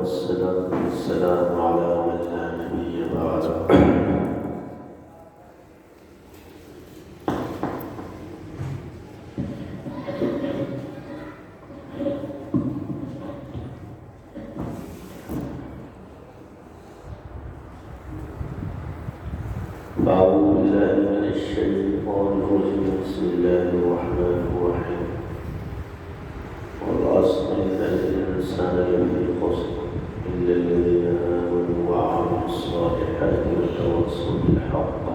والصلاة والسلام على من لا نبي بعده. أعوذ بالله من الشيطان الرجيم. بسم الله الرحمن الرحيم. والعصر إن الإنسان لفي خسر إلا الذين آمنوا وعملوا الصالحات وتواصوا بالحق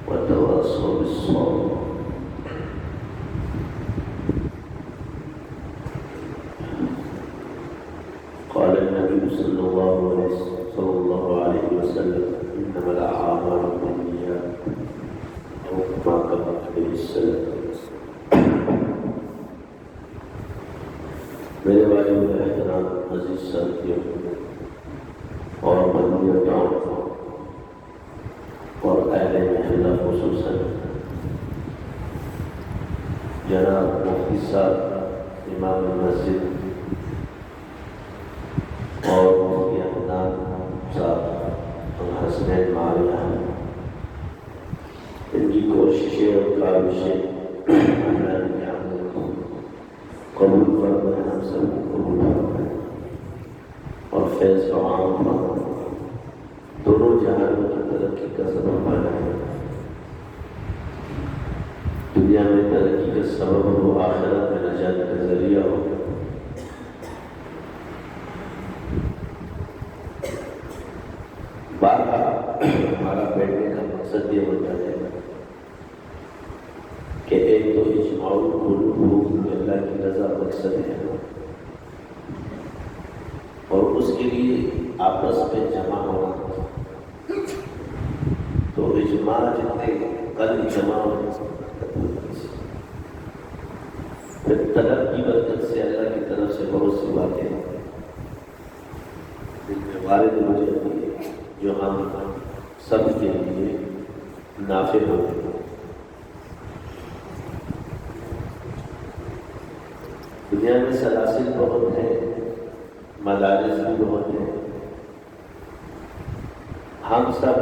وتواصوا بالصبر. قال النبي صلى الله عليه وسلم: إنما الأعمال بالنيات، أو كما قال عليه السلام. میرے بھائیوں و احترام عزیز ساتھیوں اور مدنیتوں اور اہل محلہ خصوصاً جناب مفتی صاحب امام مسجد اور مفتی احمد صاحب حسنین معاویہ، ان کی کوششیں اور کاوشیں اللہ نے قبول فرمائے، ہم سب کو قبول فرمائے اور فیض و عام فرمائے، دونوں جہانوں کی ترقی کا سبب بنائے، دنیا میں ترقی کا سبب ہو، آخرت میں نجات کا ذریعہ ہو۔ بارہا ہمارا بیٹھنے کا مقصد یہ ہوتا ہے کہ ایک تو اجماع القلوب اللہ کی رضا مقصد ہے، اور اس کے لیے آپس میں جمع ہونا، تو اجماع جتنے قلب جمع ہو، پھر طلب کی برکت سے اللہ کی طرف سے بہت سی باتیں دل میں وارد ہو جاتی ہے جو ہم سب کے لیے نافع ہوتے ہیں۔ دنیا میں سلاسل بہت ہیں، مدارس بھی بہت ہیں، ہم سب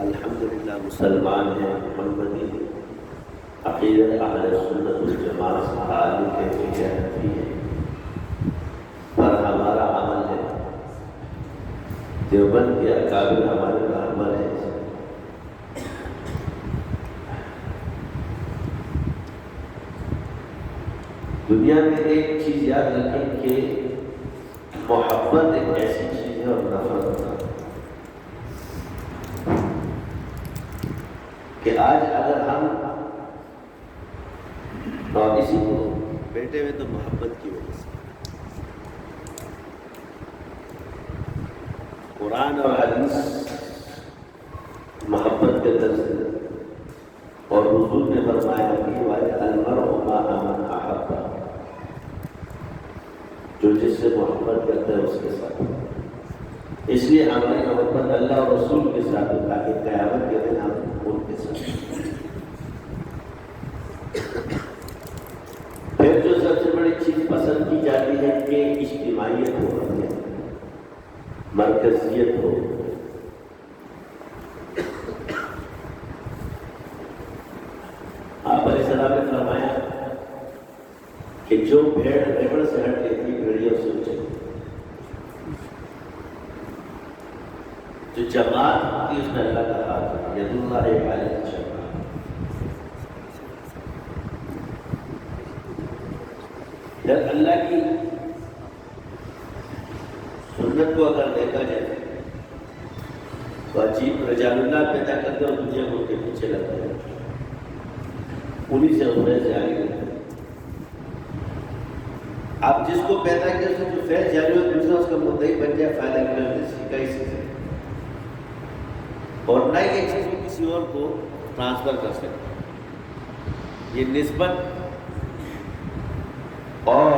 الحمدللہ مسلمان ہیں، محمدی عقیدت اہل سنت والجماعت سے حالی کیفیت بھی ہے، پر ہمارا عمل ہے دیوبند کے اکابر ہمارے رہبر ہیں۔ دنیا میں ایک چیز یاد رکھیں کہ محبت ایک ایسی چیز ہے اور نفرت کہ آج اگر ہم اور اسی کو بیٹھے ہوئے تو محبت کی وجہ سے قرآن اور حدیث محبت کے درس ہے، اور حضور نے فرمایا کہ المرء مع من احب، جو جس سے محبت کرتا ہے اس کے ساتھ، اس لیے ہماری محبت اللہ اور رسول کے ساتھ ہے تاکہ قیامت کے دن ہم ان کے ساتھ۔ پھر جو سب سے بڑی چیز پسند کی جاتی ہے کہ اجتماعیت ہو، مرکزیت ہو۔ آپ علیہ السلام نے فرمایا کہ جو بھیڑ ریوڑ سے ہٹ لیتی بھیڑیا اسے چلتی، جو جماعت ہوتی اس میں اللہ کا ہاتھ ہے، ید اللہ علی الجماعۃ۔ جب اللہ کی سنت کو اگر دیکھا جائے تو عجیب رجال اللہ پیدا کرتے اور دنیا کو ان کے پیچھے لگتا ہے، انہیں سے انہیں جاری کرتے۔ آپ جس کو پیدا کیا اس جو فیض جاری ہو، دوسرا اس کا مدعی بن جائے، فائدہ کرے کا ہی سے، اور نہ یہ چیز کو کسی اور کو ٹرانسفر کر سکتے۔ یہ نسبت اور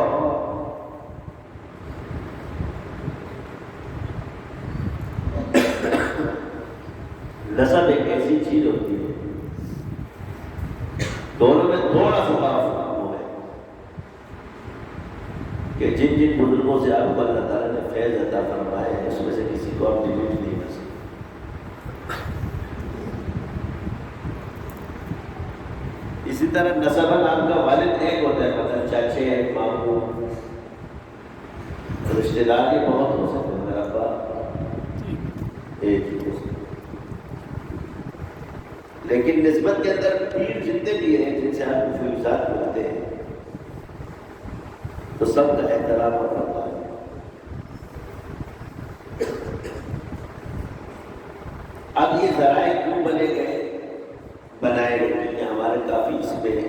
نسب ایک ایسی چیز ہوتی ہے، دونوں میں تھوڑا سا فرق ہے کہ جن جن بزرگوں سے آپ کو اللہ تعالیٰ نے فیض عطا فرمائے ہیں اس میں سے کسی کو آپ ڈیلیٹ نہیں کر سکتے. اسی طرح نسباً آپ کا والد ایک ہوتا ہے مگر چاچے ماموں رشتے دار بھی بہت ہو سکتے ہیں. میرا باپ ایک ہی ہو سکتا لیکن نسبت کے اندر پیر جتنے بھی ہیں جن سے آپ فیوزات ملتے ہیں تو سب کا احترام ہوتا ہے. اب یہ ذرائع کیوں بنائے گئے کہ ہمارے کافی اس میں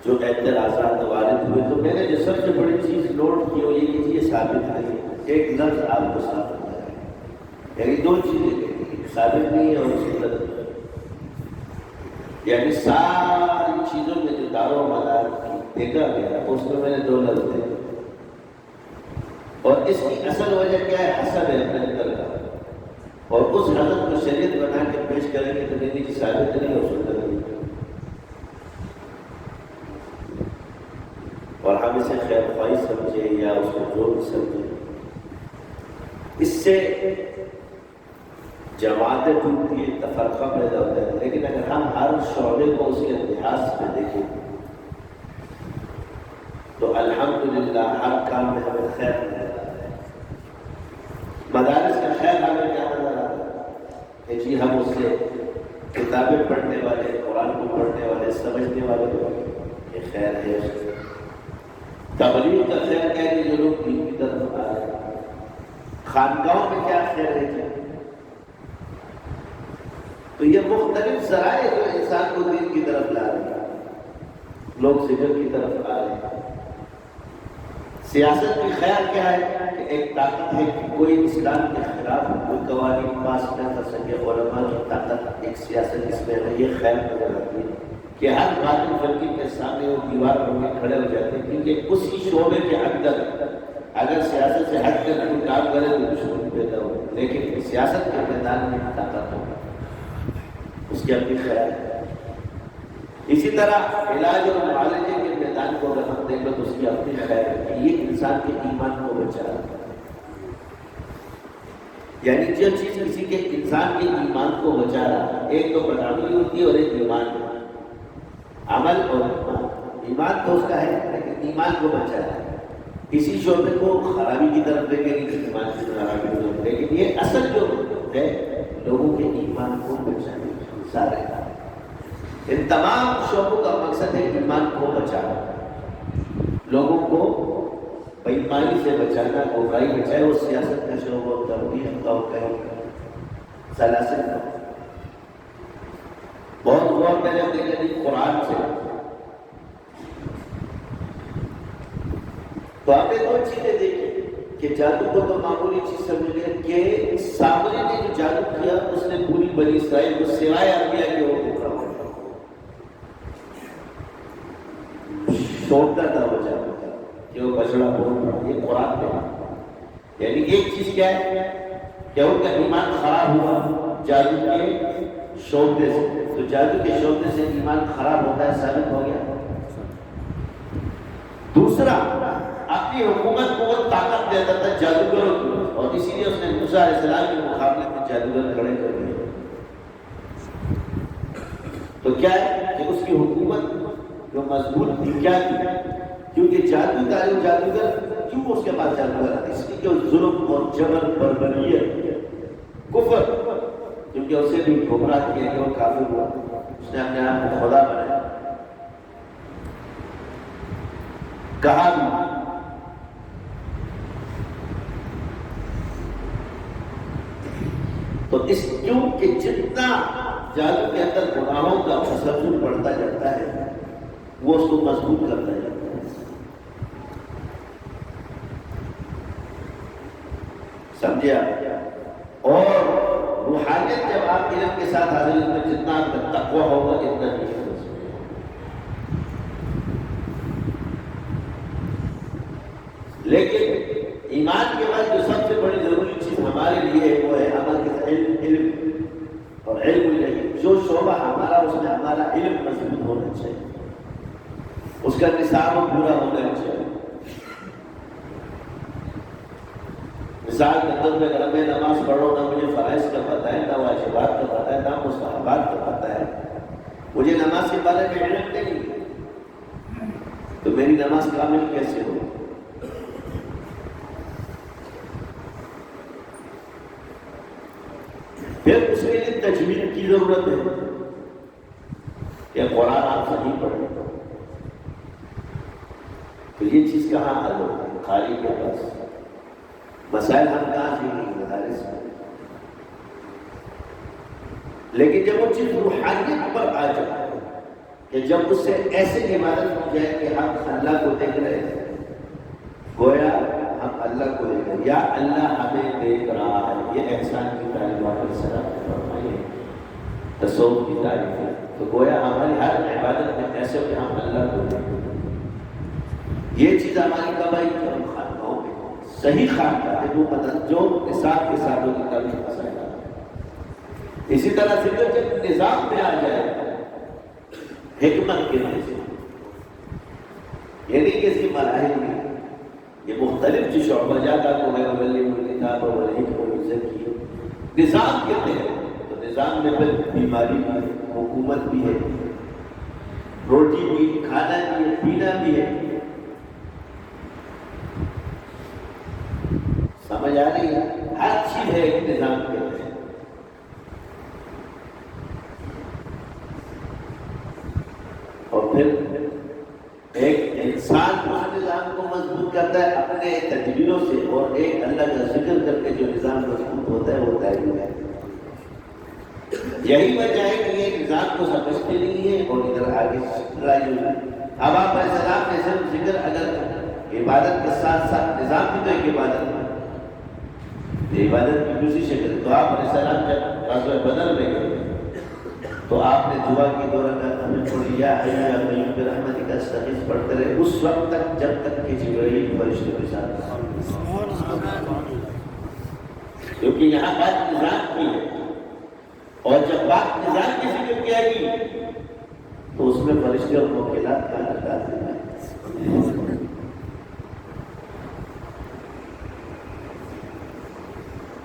جو اعتراضات وارد ہوئے. تو میں نے جو سب سے بڑی چیز نوٹ کی وہ یہ ثابت نہیں. ایک لفظ آپ کو ثابت ہوتا ہے یعنی دو چیزیں ثابت نہیں ہے اور سنت یعنی ساری چیزوں میں جو دار و مدار دیکھا گیا اس میں نے دو لفظ دیکھے اور اس کی اصل وجہ کیا ہے؟ حسد ہے اپنے اندر کا اور اس حسد کو شریعت بنا کے پیش کریں گے تو میری چیز ثابت نہیں ہو سکتا اور ہم اسے خیر خواہی سمجھے یا اس کو جو بھی سمجھے اس سے جماعتیں ٹوٹتی ہے تفرقہ پیدا ہوتا ہے. لیکن اگر ہم ہر شعبے کو اس کے اتہاس میں دیکھیں تو الحمدللہ ہر کام میں ہمیں خیر نظر آتا ہے. مدارس کا خیر ہمیں کیا نظر آتا ہے کہ جی ہم اس سے کتابیں پڑھنے والے قرآن کو پڑھنے والے سمجھنے والے یہ خیر ہے. تبلیغ کا خیر کیا ہے کہ جو لوگ دین کی طرف آ رہے ہیں. خانقاہوں میں کیا خیر ہے کیا؟ تو یہ مختلف ذرائع جو انسان کو دین کی طرف لا رہے ہیں. لوگ ذکر کی طرف آ رہے ہیں. سیاست کی خیر کیا ہے کہ ایک طاقت ہے کہ کوئی اسلام کے خلاف کوئی قوانین پاس نہ کر سکے. علماء کی طاقت ایک سیاست اس میں ہے. یہ خیر نظر آتی ہے کہ ہر باطل فرقے کے سامنے وہ دیوار بن کے کھڑے ہو جاتے ہیں کیونکہ اسی شعبے کے اندر اگر سیاست سے ہٹ کر کوئی کام کرے تو دشمنی پیدا ہو. لیکن سیاست کے میدان میں طاقت ہو اس کی اپنی خیال ہے. اسی طرح علاج اور معالجے کے میدان کو اگر ہم دیکھیں تو اس کی اپنی خیر ہے کہ یہ انسان کے ایمان کو بچا رہا ہے. یعنی جو چیز کسی کے انسان کے ایمان کو بچا رہا ہے ایک تو بدعملی ہوتی ہے اور ایک ایمان ہے. عمل اور ایمان تو اس کا ہے لیکن ایمان کو بچا رہا ہے. کسی شعبے کو خرابی کی طرف لے کے ایمان کی خرابی کی طرف. لیکن یہ اصل جو ہے لوگوں کے ایمان کو بچانے سارے ان تمام شعبوں کا مقصد ہے ایمان کو بچانا. لوگوں کو بےایمانی سے بچانا گمراہی بچائے. وہ سیاست کا شعبہ ہو تبلیغ کا ہو سلاسل کا بہت غور میں جب دیکھیں قرآن سے تو آپ نے دو چیزیں دیکھی کہ جادو کو تو معمولی چیز سمجھ لیا کہ سامنے نے جو جادو کیا اس نے پوری بنی اسرائیل کو سوائے انبیاء کے وہ چھوڑتا تھا وہ جادو کہ وہ بچڑا بہت بڑا. یہ قرآن میں یعنی ایک چیز کیا ہے کہ ان کا ایمان خراب ہوا جادو کے شعبے سے. تو جادو کے شعبے سے ایمان خراب ہوتا ہے ثابت ہو گیا. دوسرا اپنی حکومت کو وہ طاقت دیتا تھا جادوگروں کو اور اسی لیے اس نے موسیٰ علیہ السلام کے مقابلے میں جادوگر کھڑے کر دیے. تو کیا ہے کہ اس کی حکومت جو مضبوط تھی کیا تھی کیونکہ جادوگر کیوں اس کے پاس جادوگر آتے اس لیے کہ ظلم اور جبر بربریت کفر کیونکہ اسے بھی گمراہ کیا کہ وہ کافر ہوا. اس نے اپنے آپ کو خدا بنایا. کہا بھی تو اس کیوں کہ جتنا جادو کے اندر گناہوں کا تسلسل بڑھتا جاتا ہے وہ اس کو مضبوط کرتا جاتا ہے. سمجھے آپ؟ اور روحانیت جب آپ علم کے ساتھ حاضر ہیں تو جتنا آپ کا تقویٰ ہوگا اتنا نہیں ہوگا. لیکن ایمان کے بعد جو سب سے بڑی ضروری چیز ہمارے لیے ہے وہ ہے عمل کے علم اور علم نہیں. جو شعبہ ہمارا اس میں ہمارا علم مضبوط ہونا چاہیے. اس کا نصاب پورا ہونا چاہیے. مثال کے طور پہ اگر میں نماز پڑھ رہا ہوں نہ مجھے فرائض کا پتہ ہے، نہ واجبات کا پتہ ہے، نہ مستحبات کا پتہ ہے، مجھے نماز کے بارے میں علم نہیں، تو میری نماز کامل کیسے ہو؟ پھر اس کے لیے تجوید کی ضرورت ہے کہ قرآن آپ صحیح پڑھیں، تو یہ چیز کہاں حل ہوگی؟ خالی کے پاس مسائل ہم کہاں سے نہیں مدارس میں، لیکن جب وہ چیز روحانیت پر آ جائے کہ جب اس سے ایسے عبادت ہو جائے کہ ہم اللہ کو دیکھ رہے ہیں، گویا ہم اللہ کو دیکھ رہے ہیں یا اللہ ہمیں دیکھ رہا ہے، یہ احسان کی تعلیمات السلام نے فرمائی ہے، تصوف کی تعریف ہے، تو گویا ہماری ہر عبادت میں ایسے کہ ہم اللہ کو دیکھ رہے ہیں۔ یہ چیز ہماری کبھی کرم خانقاہوں میں صحیح خانقاہ ہے، وہ مطلب جو نصاب کے ساتھ ہوگی کبھی مسائل۔ اسی طرح ذکر جب نظام پہ آ جائے حکمت کے لیے، یعنی کہ اس کی مراحل میں یہ مختلف جو شعبہ جاتا کو ہے ولی کتاب اور حکم و ذکی نظام کہتے ہیں، تو نظام میں پھر بیماری بھی ہے، حکومت بھی ہے، روٹی بھی، کھانا بھی ہے، پینا بھی ہے، سمجھ آ رہی ہے؟ ہر چیز ہے ایک نظام کے اندر۔ اور پھر ایک انسان اس نظام کو مضبوط کرتا ہے اپنے تدبیروں سے، اور ایک اللہ کا ذکر کر کے جو نظام مضبوط ہوتا ہے وہ تعلیم ہے۔ یہی وجہ ہے کہ یہ نظام کو سمجھتے نہیں ہے اور ادھر آگے رائی ہوئی۔ اب آپ علیہ السلام نے صرف ذکر اگر عبادت کے ساتھ ساتھ نظام بھی تو ایک عبادت ہے، عبادت کی دوسری شکل، تو آپ علیہ السلام جب غزوہ بدر میں گئے تو آپ نے دعا کی دو رکعت ہمیں چھوڑی، یا حی یا قیوم برحمتک استغیث پڑھتے رہے اس وقت تک جب تک کہ جبرائیل فرشتے کے ساتھ، کیونکہ یہاں بات نظام کی ہے، اور جب بات نظام کی ذکر کیا گئی تو اس میں فرشتے اور موکلات کا انداز ہے۔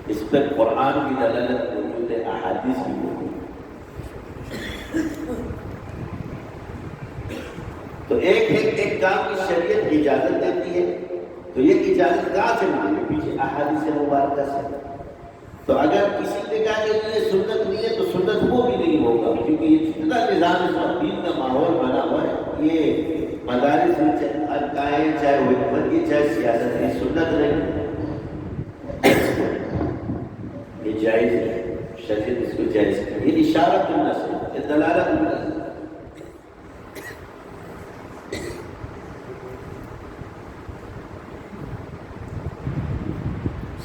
اس پر قرآن کی دلالت موجود ہے، احادیث بھی موجود ہے۔ تو ایک کام کی شریعت اجازت دیتی ہے، تو یہ اجازت کہاں سے ملے گی؟ پیچھے احادیث مبارکہ سے۔ تو اگر کسی نے کہا کہ یہ سنت نہیں ہے تو سنت وہ بھی نہیں ہوگا، کیونکہ یہ جتنا نظام اس وقت دین کا ماحول بنا ہوا ہے، یہ مدارس القائے چاہے وہ حکومت کی چاہے سیاست کی، سنت نہیں، یہ جائز ہے، شریعت اس کو جائز ہے، یہ اشارت النص ہے، یہ دلالت النص ہے۔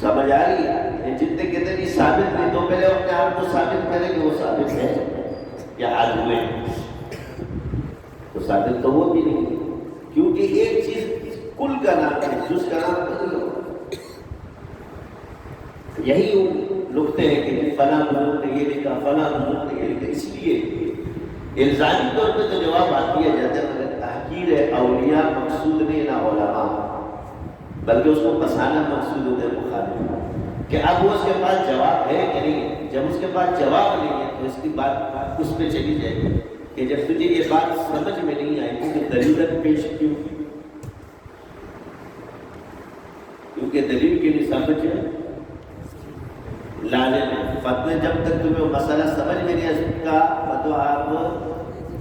سمجھ آ رہی ہے؟ جتنے کہتے ہیں ثابت نہیں، تو پہلے اپنے آپ کو ثابت کریں کہ وہ ثابت ہے یا عدم ہے، تو ثابت تو وہ بھی نہیں، کیونکہ ایک چیز کل کا نام ہے، جز کا نام نہیں ہوگا۔ یہی لکھتے ہیں کہ فلاں بزرگ نے یہ لکھا، فلاں بزرگ نے یہ لکھا، اس لیے الزامی طور پہ تو جواب آ دیا جاتا ہے، مگر تحقیر اولیاء مقصود نہیں نہ علماء، بلکہ اس کو پسانا مقصود ہوتا ہے مخالف، کہ اب وہ اس کے پاس جواب ہے کہ نہیں، جب اس کے پاس جواب نہیں ہے تو اس کی بات اس پہ چلی جائے گی کہ جب تجھے یہ بات سمجھ میں نہیں آئی گی تو دلیل پیش کیوں کی، کیونکہ دلیل کے لیے سمجھ لازم ہے۔ فتوی جب تک تمہیں وہ مسئلہ سمجھ میں نہیں آ سکتا فتویٰ آپ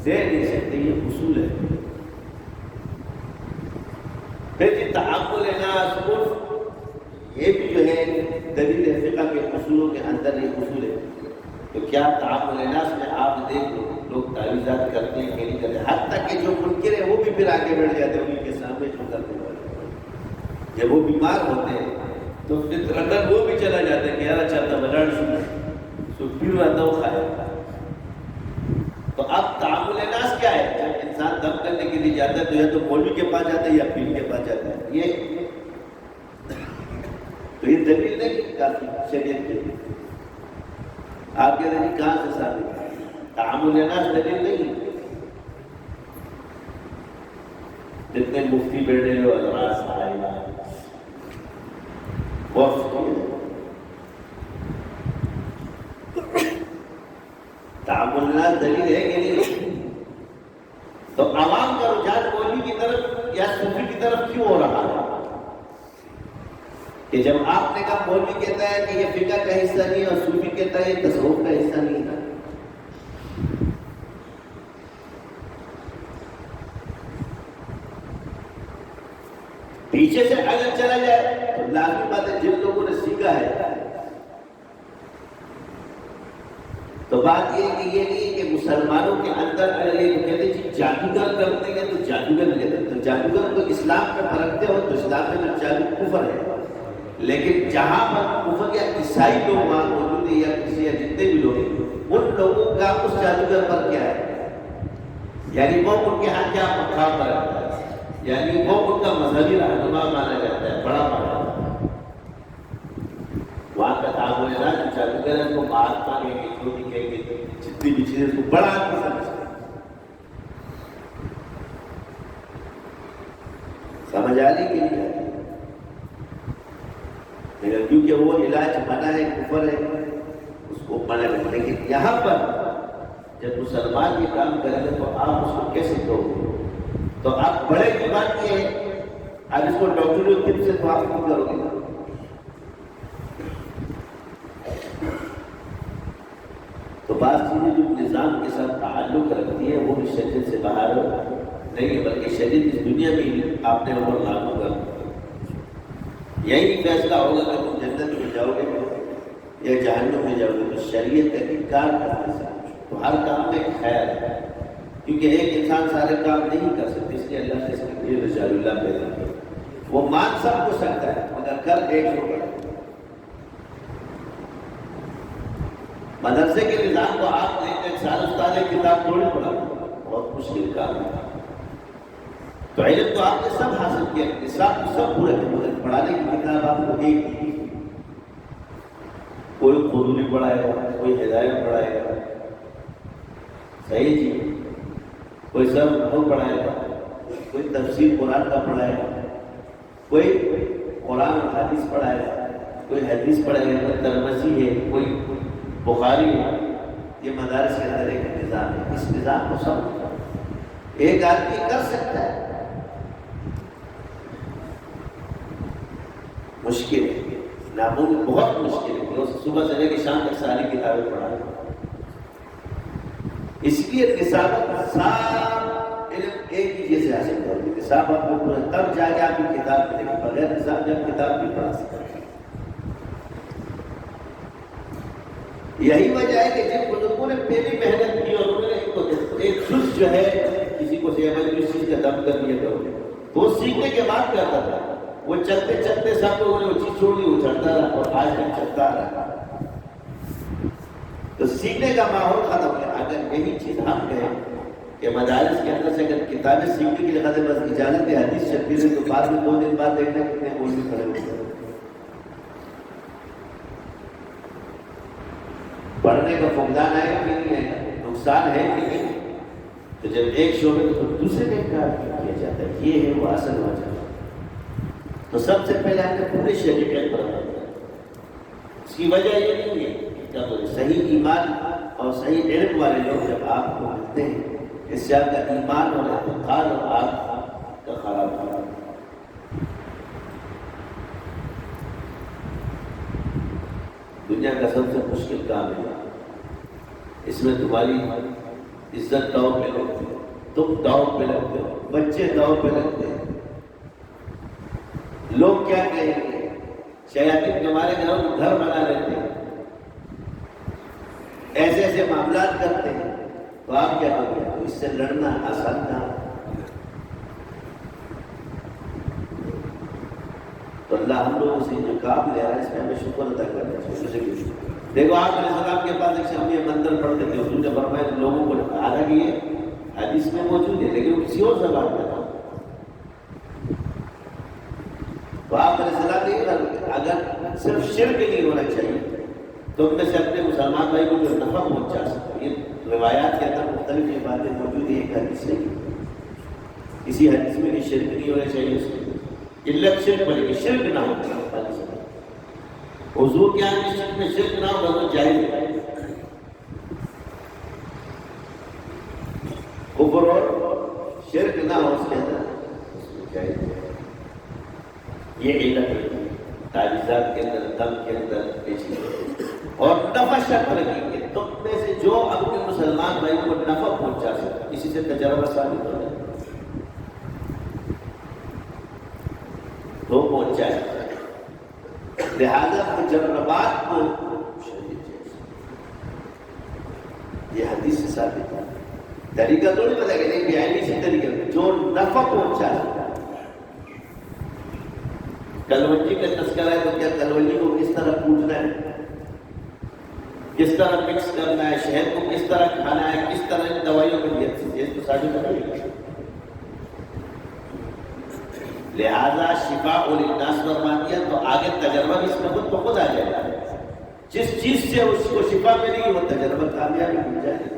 دے نہیں سکتے، یہ اصول ہے۔ پھر یہ تعامل ناس عرف، یہ بھی جو ہے دلیل فقہ کے اصولوں کے اندر یہ اصول ہے، تو کیا تعامل ناس میں آپ دیکھ لو لوگ تعویذات کرتے ہیں کہ نہیں کرتے، حتیٰ کہ جو منکر ہے وہ بھی پھر آگے بڑھ جاتے ہیں ان کے سامنے جو کرنے والے، جب وہ بیمار ہوتے ہیں تو فطرتاً وہ بھی چلا جاتا ہے کہ یار چلتا بجاڑ سو پھر رہتا وہ کھائے۔ تو اب تعامل ناس کیا ہے؟ جب انسان دم کرنے کے لیے جاتا ہے تو یا تو مولوی کے پاس جاتا ہے یا پیر کے پاس جاتا ہے، یہ دلیل نہیں کافی شریعت کے لیے۔ آپ کہتے ہیں کہاں سے ثابت ہے؟ تعامل ناس دلیل نہیں، جتنے مفتی بیٹھے ہو حضرات صاحب وقف کیا تعاملات دلیل ہے کہ نہیں؟ تو عوام کا رجحان مولوی کی طرف یا صوفی کی طرف کیوں ہو رہا ہے؟ کہ جب آپ نے کہا مولوی کہتا ہے کہ یہ فقہ کا حصہ نہیں اور صوفی کہتا ہے یہ تصوف کا حصہ نہیں ہے. پیچھے سے اگر چلا جائے تو لازمی بات ہے جن لوگوں نے سیکھا ہے تو بات یہ ہے کہ یہ نہیں کہ مسلمانوں کے اندر اگر یہ کہتے ہیں جی جادوگر کرتے ہیں تو جادوگر نہیں کہتے. تو جادوگر کو اسلام کا پرکھتے ہو تو اسلام میں جادو کفر ہے. لیکن جہاں پر کفر یا عیسائی لوگ وہاں موجود ہیں یا کسی یا جتنے بھی لوگ ہیں ان لوگوں کا اس جادوگر پر کیا ہے؟ یعنی وہ ان کے ہاں کیا مقام پر رکھتا ہے, یعنی وہ ان کا مذہبی رہنما مانا جاتا ہے, بڑا مانا جاتا ہے. وہاں کا تعامل ہے نا جادوگر اس کو مہاتما کہیں گے, جو بھی کہیں گے, جتنی بھی چیزیں اس کو بڑا آدمی سمجھتے ہیں. سمجھ آ رہی کہ نہیں آ رہی؟ لیکن کیونکہ وہ علاج منع ہے, کفر ہے, اس کو منع ہے. لیکن یہاں پر جب مسلمان یہ کام کریں گے تو آپ اس کو کیسے کہو گے؟ تو آپ بڑے کی بات یہ ہے, اب اس کو ڈاکٹری طب سے تو آپ کیوں کرو گے؟ تو بعض چیزیں جو نظام کے ساتھ تعلق رکھتی ہے وہ بھی شریعت سے باہر نہیں ہے, بلکہ شریعت اس دنیا میں ہی آپ نے اوپر لاگو کر یہی فیصلہ ہوگا کہ تم جنت میں جاؤ گے یا جہنم میں جاؤ گے. تو شریعت کا انکار کرنے سے تو ہر کام میں خیر ہے, کیونکہ ایک انسان سارے کام نہیں کر سکتے, اس لیے اللہ نے اس کے رجال اللہ پیدا کیا. وہ مان سب کو سکتا ہے مگر کر ایک ہوگا. مدرسے کے نظام کو آپ نے ایک سال استاد کتاب تھوڑی پڑھا, بہت مشکل کام ہے. تو علم تو آپ نے سب حاصل کیا, نصاب تو سب پورے تھے, مگر پڑھانے کی کتاب آپ کو ایک تھی. کوئی قرآن پڑھائے گا, کوئی ہدایت پڑھائے گا, صحیح جی, کوئی سب پڑھائے گا, کوئی تفسیر قرآن کا پڑھائے گا, کوئی قرآن اور حدیث پڑھائے گا, کوئی حدیث پڑھائے گا, کوئی ترمذی ہے, کوئی بخاری ہے. یہ مدارس کے اندر ایک نظام ہے. اس نظام کو سب ایک آدمی کر سکتا ہے, مشکل ہے, ناممکن, بہت مشکل ہے. صبح سے لے کے شام تک ساری کتابیں پڑھا, اس لیے نصاب علم ایک ہی چیز سے حاصل کرو گے. نصاب آپ کو پورا تب جا کے آپ کی کتاب ملے گی, بغیر نصاب جب کتاب نہیں پڑھا سکتے. یہی وجہ ہے کہ جن بزرگوں نے پہلی محنت کی اور انہوں نے ایک جز جو ہے کسی کو سے اس چیز کا دم کر دیا کرو, تو وہ سیکھنے کے بعد کرتا تھا. وہ چلتے چلتے سب لوگوں نے وہ چیز چھوڑ دی, وہ چلتا رہا اور آج تک چلتا رہا. تو سیکھنے کا ماحول ختم ہے. اگر یہی چیز ہم کہیں کہ مدارس کے اندر سے اگر کتابیں سیکھنے کے لیے بس اجازت ہے, حدیث چھپی ہے, تو بعد میں 2 دن بعد دیکھنا کتنے مولوی کھڑے ہوتے ہیں. پڑھنے کا فقدان آئے کہ نہیں ہے, نقصان ہے کہ نہیں. تو جب ایک شعبے کو دوسرے کا انکار کیا جاتا ہے, یہ ہے وہ اصل وجہ. تو سب سے پہلے آپ نے پورے شریعت پر عمل کرنا. اس کی وجہ یہ نہیں ہے کہ صحیح ایمان اور صحیح علم والے لوگ جب آپ کو ملتے ہیں, اس سے آپ کا ایمان اور اعتقاد اور آپ کا خراب ہوگا. دنیا کا سب سے مشکل کام ہے, اس میں تمہاری عزت داؤ پہ لگتی ہے, تم داؤ پہ لگتے ہو, بچے داؤ پہ لگتے ہیں. لوگ کیا کہیں گے, شیاطین تمہارے گھروں میں گھر بنا لیتے ہیں, ایسے ایسے معاملات کرتے ہیں, تو آپ کیا کرو گے؟ تو اس سے لڑنا آسان کام. تو اللہ ہم لوگوں سے جو کام لے رہا ہے اس میں ہمیں شکر ادا کرنا چاہیے. دیکھو آپ علیہ السلام کے پاس ایک شخص یہ منتر پڑھتے تھے, حضور نے فرمایا لوگوں کو حالانکہ یہ حدیث میں موجود ہے لیکن وہ کسی اور زبان میں تھا. تو آپ علیہ السلام نے اگر صرف شرک نہیں ہونا چاہیے تو ان میں سے اپنے مسلمان بھائی کو جو نفع پہنچا سکتا. یہ روایات کے اندر مختلف یہ باتیں موجود ہیں. ایک حدیث نہیں, کسی حدیث میں بھی شرک نہیں ہونا چاہیے, اس میں علت شرک بنے گی, شرک نہ ہو. وضو کیا میں شرک نہ ہو بس جائز ہے. کفر اور شرک نہ ہو اس کے اندر جائز ہے. یہ علت ہے تعویذات کے اندر دم کے اندر پیچھے. اور نفع شرط رکھیں گے تم میں سے جو اپنے مسلمان بھائی کو نفع پہنچا سکتا اسی سے تجربہ ثابت ہو جائے تو پہنچائے. لہذا مجربات کو یہ حدیث سے ثابت ہے. طریقہ تو نہیں پتا کہ نہیں بیائی اسی طریقے جو نفع پہنچا ہے. کلونجی کا تذکرہ ہے تو کیا کلونجی کو کس طرح پوجنا ہے, کس طرح مکس کرنا ہے, شہد کو کس طرح کھانا ہے, کس طرح دوائیوں کو یہ تو ساری بتائیے. لہذا شفاء للناس فرما دیا تو آگے تجربہ بھی اس میں خود بخود آ جائے گا. جس چیز سے اس کو شفا ملے گی وہ تجربہ کامیابی مل جائے گا.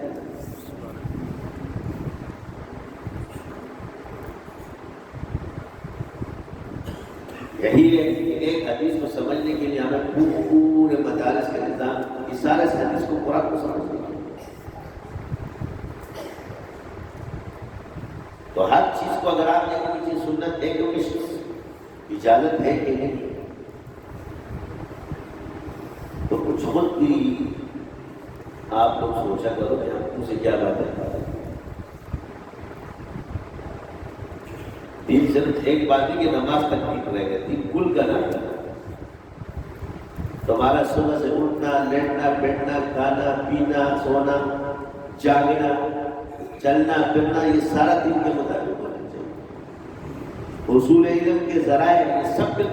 یہی ایک حدیث کو سمجھنے کے لیے ہمیں پورے مدارس کے نظام اس سارے حدیث کو قرآن کو سمجھنے کے لیے. تو ہر چیز کو اگر آپ دیکھیں کہ سنت ہے کہ اجازت ہے کہ نہیں تو کچھ خود بھی آپ لوگ سوچا کرو کہ ہم سے کیا بات ہے. دین صرف ایک بات ہے کہ نماز تک ٹھیک رہے گا, دین کل کا نام ہے. تمہارا صبح سے اٹھنا, لیٹنا, بیٹھنا, کھانا, پینا, سونا, جاگنا, چلنا پھرنا یہ سارا دین کے مطابق ہونا چاہیے. حصول علم کے ذرائع یہ سب کے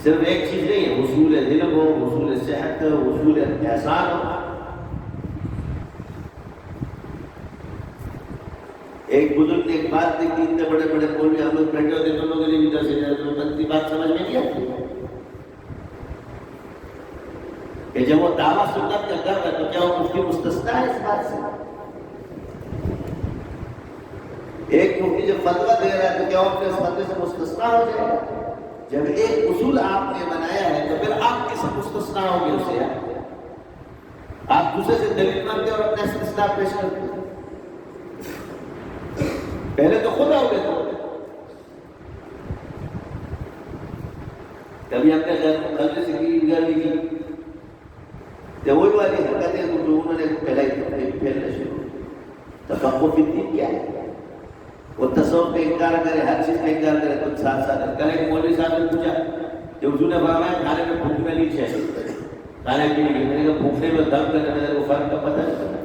صرف ایک چیز نہیں ہے. حصول علم ہو, حصول صحت ہو, حصول احسان ہو. ایک بزرگ نے ایک بات دیکھی, اتنے بڑے بڑے مولوی ہم لوگ بیٹھے ہوتے دونوں کے لیے ادھر سے ادھر بنتی بات سمجھ میں نہیں آتی کہ جب وہ دعویٰ سنت کا کر رہا ہے تو کیا وہ مفتی مستثنیٰ ہے اس بات سے؟ ایک مفتی جب فتویٰ دے رہا ہے تو کیا وہ اپنے اس فتوے سے مستثنیٰ ہو جائے گا؟ جب ایک اصول آپ نے بنایا ہے تو پھر آپ کیسے مستثنیٰ ہوں گے اس سے؟ آپ دوسرے سے دلیل مانگتے اور اپنا استثناء پیش کرتے ہیں. پہلے تو خود آؤ گے. کبھی ہم نے غلطی سے کی تو وہی والی حرکتیں جو انہوں نے پھیلنا شروع. تفقہ فی الدین کیا ہے؟ وہ تصوف کا انکار کرے, ہر چیز کا انکار کرے تو ساتھ ساتھ کل ایک مولوی صاحب نے پوچھا کہ حضور نے فرمایا کھانے میں بھوکنا نہیں چاہیے, کھانے پینے کی. میں نے کہا بھوکنے میں دم کرنے میں وہ فرق کا پتہ نہیں.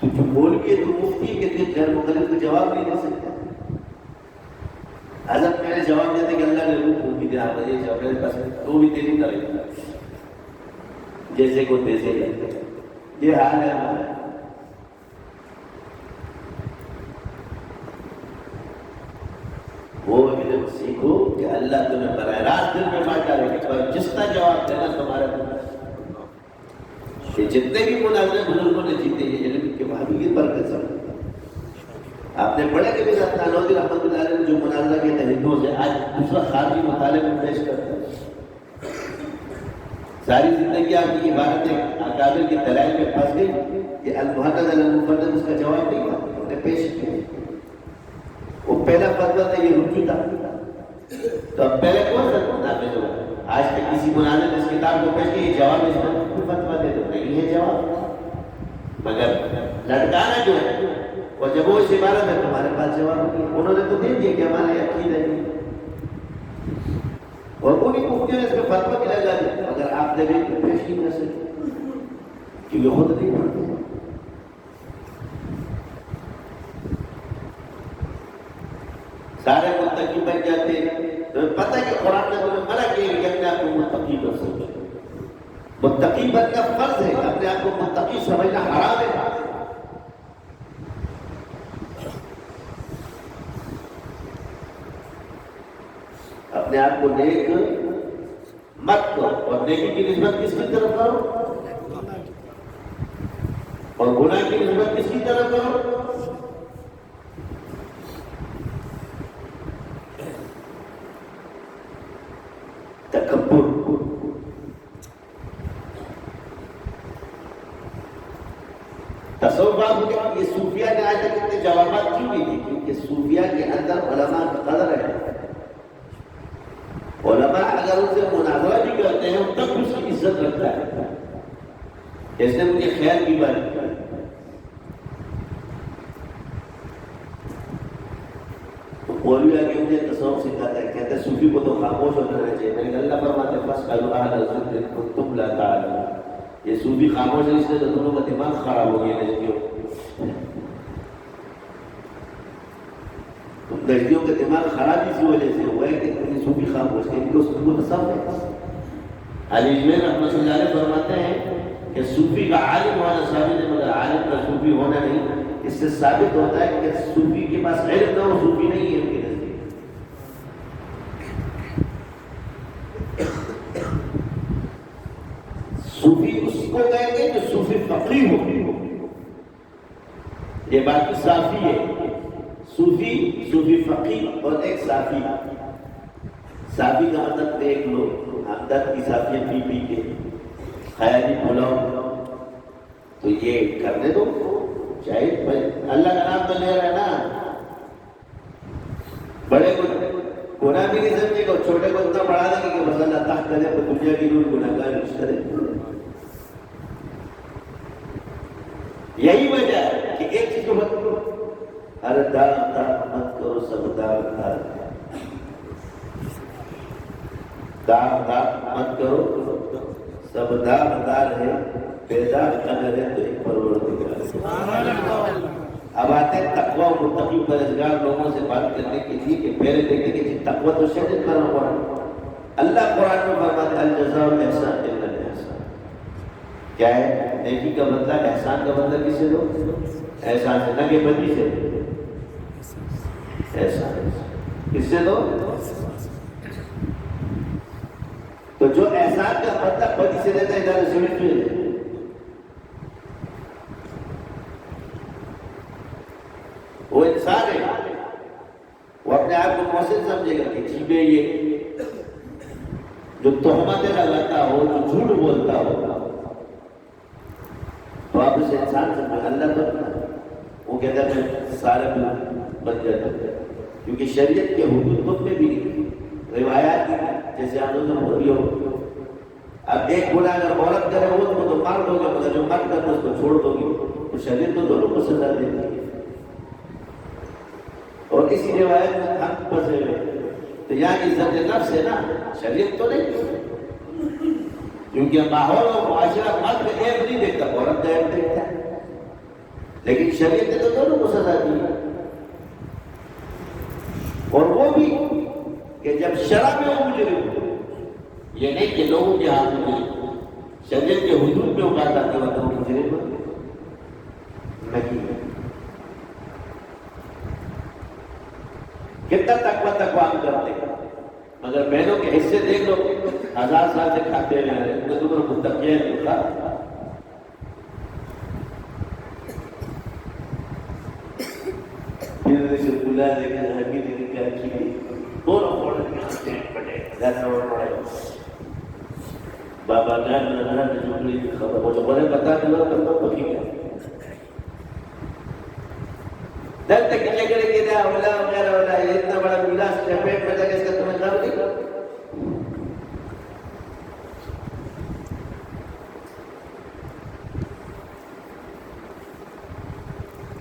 تو جو مولوی ہے تو مفتی ہے کہ غیر مختلف کو جواب نہیں دے سکتا. حضرت میں نے جواب دیتے کہ اللہ نے روح بھوکی دیا آپ یہ جواب میرے پاس تو بھی تیری کرے گا جیسے کو تیسے لگتے. یہ حال ہے ہمارا. وہ علم سیکھو کہ اللہ تمہیں براہ راست دل میں بات کرے گا اور جس کا جواب دینا تمہارا کہ جتنے بھی مناظرے بزرگوں نے جیتے یہ علم کے وہاں بھی برکت سمجھتے. آپ نے پڑھا کہ بھی نانوی رحمۃ اللہ علیہ نے جو مناظرہ کیا تھا ہندوؤں سے, آج دوسرا خارجی مطالعے میں پیش کرتا ہے. ساری زندگی آپ کی عبارتیں اکابر کی دلائل میں پھنس گئی. یہ المحدث المفرد اس کا جواب نہیں تھا, انہوں نے پیش کیا. وہ پہلا فتویٰ تھا یہ رجوع تھا. تو اب پہلے کون سا نافذ ہوا؟ آج تک کسی مناظر نے اس کتاب کو پیش کیا یہ جواب اس میں کوئی فتویٰ دے دو نہیں ہے جواب, مگر لٹکانا جو ہے اور جب وہ اس عبارت ہے تمہارے پاس جواب ہوگی. انہوں نے تو دے دیا کہ ہمارے عقیدہ ہے اور انہیں مفتیوں نے اس میں فتویٰ بھی لگا دیا, اگر آپ دلیل کو پیش نہیں کر سکتے کیونکہ خود نہیں پڑھتے. سارے متقی بن جاتے ہیں. تمہیں پتہ ہے کہ قرآن نے تمہیں منع کیا کہ اپنے آپ کو متقی کر سکتے. متقی بننا فرض ہے, اپنے آپ کو متقی سمجھنا حرام ہے. اپنے آپ کو نیک مت کرو اور نیکی کی نسبت کس کی طرف کرو اور گناہ کی نسبت کس کی طرف کرو. تصوف یہ صوفیہ نے آج تک اتنے جوابات کیوں نہیں دی؟ کیونکہ صوفیہ کے اندر علماء کی قدر ہے. علماء اگر ان سے مناظرہ بھی کرتے ہیں تب اس کی عزت رکھتا ہے. اس نے مجھے خیر کی بات کی. مولوی آگے مجھے تصوف سکھاتا ہے، کہتا ہے صوفی کو تو خاموش ہو جانا چاہیے. میں نے اللہ فرماتے فاسألوا اہل الذکر ان کنتم لا تعلمون. یہ صوفی خاموش ہے اس لیے تو دونوں کا دماغ خراب ہو گیا. نجدیوں کا دماغ خراب اسی وجہ سے ہوا ہے کہ صوفی خاموش ہے، کیونکہ اس کو تصوف ہے. علی جوین رحمۃ اللہ علیہ فرماتے ہیں کہ صوفی کا عالم ہونا ثابت ہے مگر عالم کا صوفی ہونا نہیں. اس سے ثابت ہوتا ہے کہ صوفی کے پاس علم نہ ہو صوفی نہیں ہے ان کے نزدیک. صوفی اس کو کہیں گے جو صوفی فقیہ ہو. یہ بات صافی ہے. صوفی فقیہ اور ایک صافی. صافی کا مطلب دیکھ لو ہمدرد کی صافیاں پی پی کے خیالی بلاؤ تو یہ کرنے دو. چاہے اللہ کا نام تو لے رہا ہے نا. بڑے کو گناہ بھی نہیں سمجھے گا، چھوٹے کو اتنا بڑھا دیں گے کہ بس اللہ تحت کرے تو دنیا کی روح گناہ گار یوز کرے. یہی وجہ ہے کہ ایک چیز کو مت کرو، ارے دار مت کرو، سب دار مت کرو، سب دار ہے، بیدار قدر ہے تو ایک پروردگار. اب آتے ہیں تقوی و متقی پرہیزگار لوگوں سے بات کرنے کے لیے کہ پہلے دیکھیں کہ تقوی تو شدید کرنا ہوا ہے. اللہ قرآن میں فرماتا ہے الجزاء الاحسان الا الاحسان. کیا ہے نیکی کا بدلہ؟ احسان کا بدلہ کس سے دو؟ احسان سے، نہ کہ بدی سے. احسان کس سے دو؟ تو جو احسان کا بدلہ بدی سے دیتا ہے ادھر سمجھ میں وہ انسان ہے، وہ اپنے آپ کو محسن سمجھے گا کہ جی میں یہ جو تہمتیں لگاتا ہو، جو جھوٹ بولتا ہو تو آپ اسے انسان سمجھے. اللہ تو وہ کہتا ہے میں سارے بن جاتا ہوں کیونکہ شریعت کے حدود تم میں بھی نہیں. روایات جیسے ہم لوگ نے ہو اب ایک گناہ اگر عورت کرے وہ تو مار دو گے، مگر جو مرد کرتا اس کو چھوڑ دو گے. تو شریعت تو دونوں کو سزا دیتی ہے. اور کسی روایت میں ہم پھنسے ہوئے تو یہاں عزت نفس ہے نا، شریعت تو نہیں. کیونکہ ماحول اور معاشرہ مرد عیب نہیں دیکھتا، عورت کا عیب دیکھتا ہے. لیکن شریعت نے تو دونوں کو سزا دی. اور وہ بھی کہ جب شرع میں وہ مجرم ہو، یہ نہیں کہ لوگوں کے ہاتھ میں شریعت کے حدود میں اوقات آتے وقت وہ مجرم نہیں. کتنا تقوی ہم کرتے ہیں مگر بہنوں کے حصے دیکھ لو 1000 سال سے کھاتے ہوئے آ رہے ہیں. تو تمہیں متقی ہے تو کھا. پھر سے بلا دے کر حقیقت نے کیا کی دونوں پڑھنے کے ہاتھ میں پڑے زیادہ اور پڑے. بابا جان نظرہ نے جھوٹی کی خبر وہ جو بڑے بتا دیا کرتا پکی گیا. دل تک لے کر کے دیا اولا وغیرہ اولا یہ اتنا بڑا میراث پیٹ میں جگہ اس کا تمہیں نام نہیں.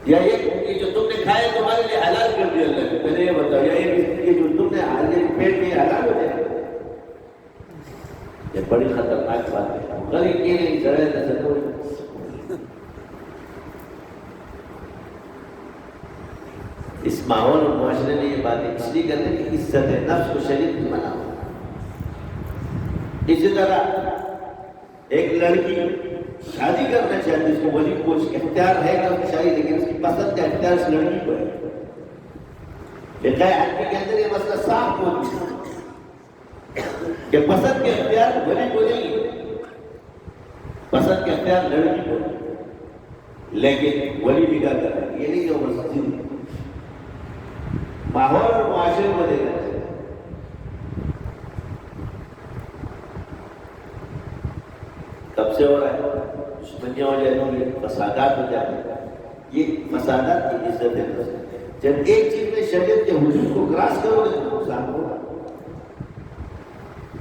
یا یہ جو تم نے کھائے تمہارے لیے حلال کر دیا اللہ نے. پہلے یہ بتاؤ یہ جو تم نے پیٹ میں حلال ہو جائے یہ بڑی خطرناک بات ہے. غریب یہ نہیں جڑے نظر ہو. اس ماحول اور معاشرے میں یہ باتیں اس لیے کرتے کہ عزت نفس کو شریعت میں منع ہو. اسی طرح ایک لڑکی شادی کرنا چاہتی ہے، اس کو ولی کو اختیار ہے کہ شادی، لیکن اس کی پسند کا اختیار اس لڑکی کو ہے. فقہ حنفی کے اندر یہ مسئلہ صاف ہوتی ہے کہ پسند کے اختیار ولی کو نہیں، پسند کے اختیار لڑکی کو. لیکن ولی بھی کیا کر رہا ہے؟ یہ نہیں کہ وہ مسجد ماحول اور معاشرے کو دیکھنا چاہیے. کب سے ہو رہا ہے دشمنیاں ہو جاتی ہیں، فسادات ہو جاتے ہیں. یہ فسادات کی عزت ہے. جب ایک چیز میں شریعت کے حدود کو کراس کرو گے تو نقصان ہوگا.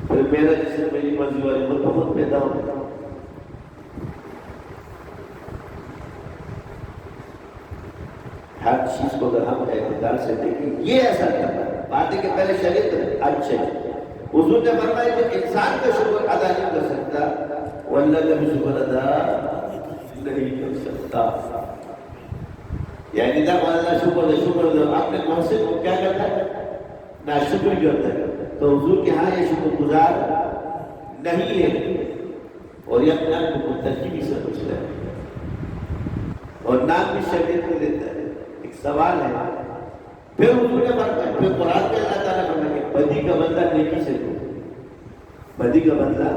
پھر میرا جسے میری مرضی والی بہت پیدا ہوگا. ہر چیز کو اگر ہم اعتدال سے دیکھیں یہ ایسا کرتا ہے. بات ہے کہ پہلے شریعت اچھا ہے. حضور نے فرمایا کہ انسان کا شکر ادا نہیں کر سکتا وہ اللہ کا بھی شکر ادا نہیں کر سکتا. یعنی جب اللہ شکر اپنے محسن کو کیا کرتا ہے؟ نہ شکر کرتا ہے. تو حضور کے ہاں یہ شکر گزار نہیں ہے اور یہ اپنے آپ کو ترکیبی سے پوچھتا ہے اور نام بھی شریعت کو دیتا ہے. ایک سوال ہے. پھر حضور نے فرمایا، پھر قرآن میں اللہ تعالیٰ فرمایا کہ بدی کا بدلہ نیکی سے دو. بدی کا بدلہ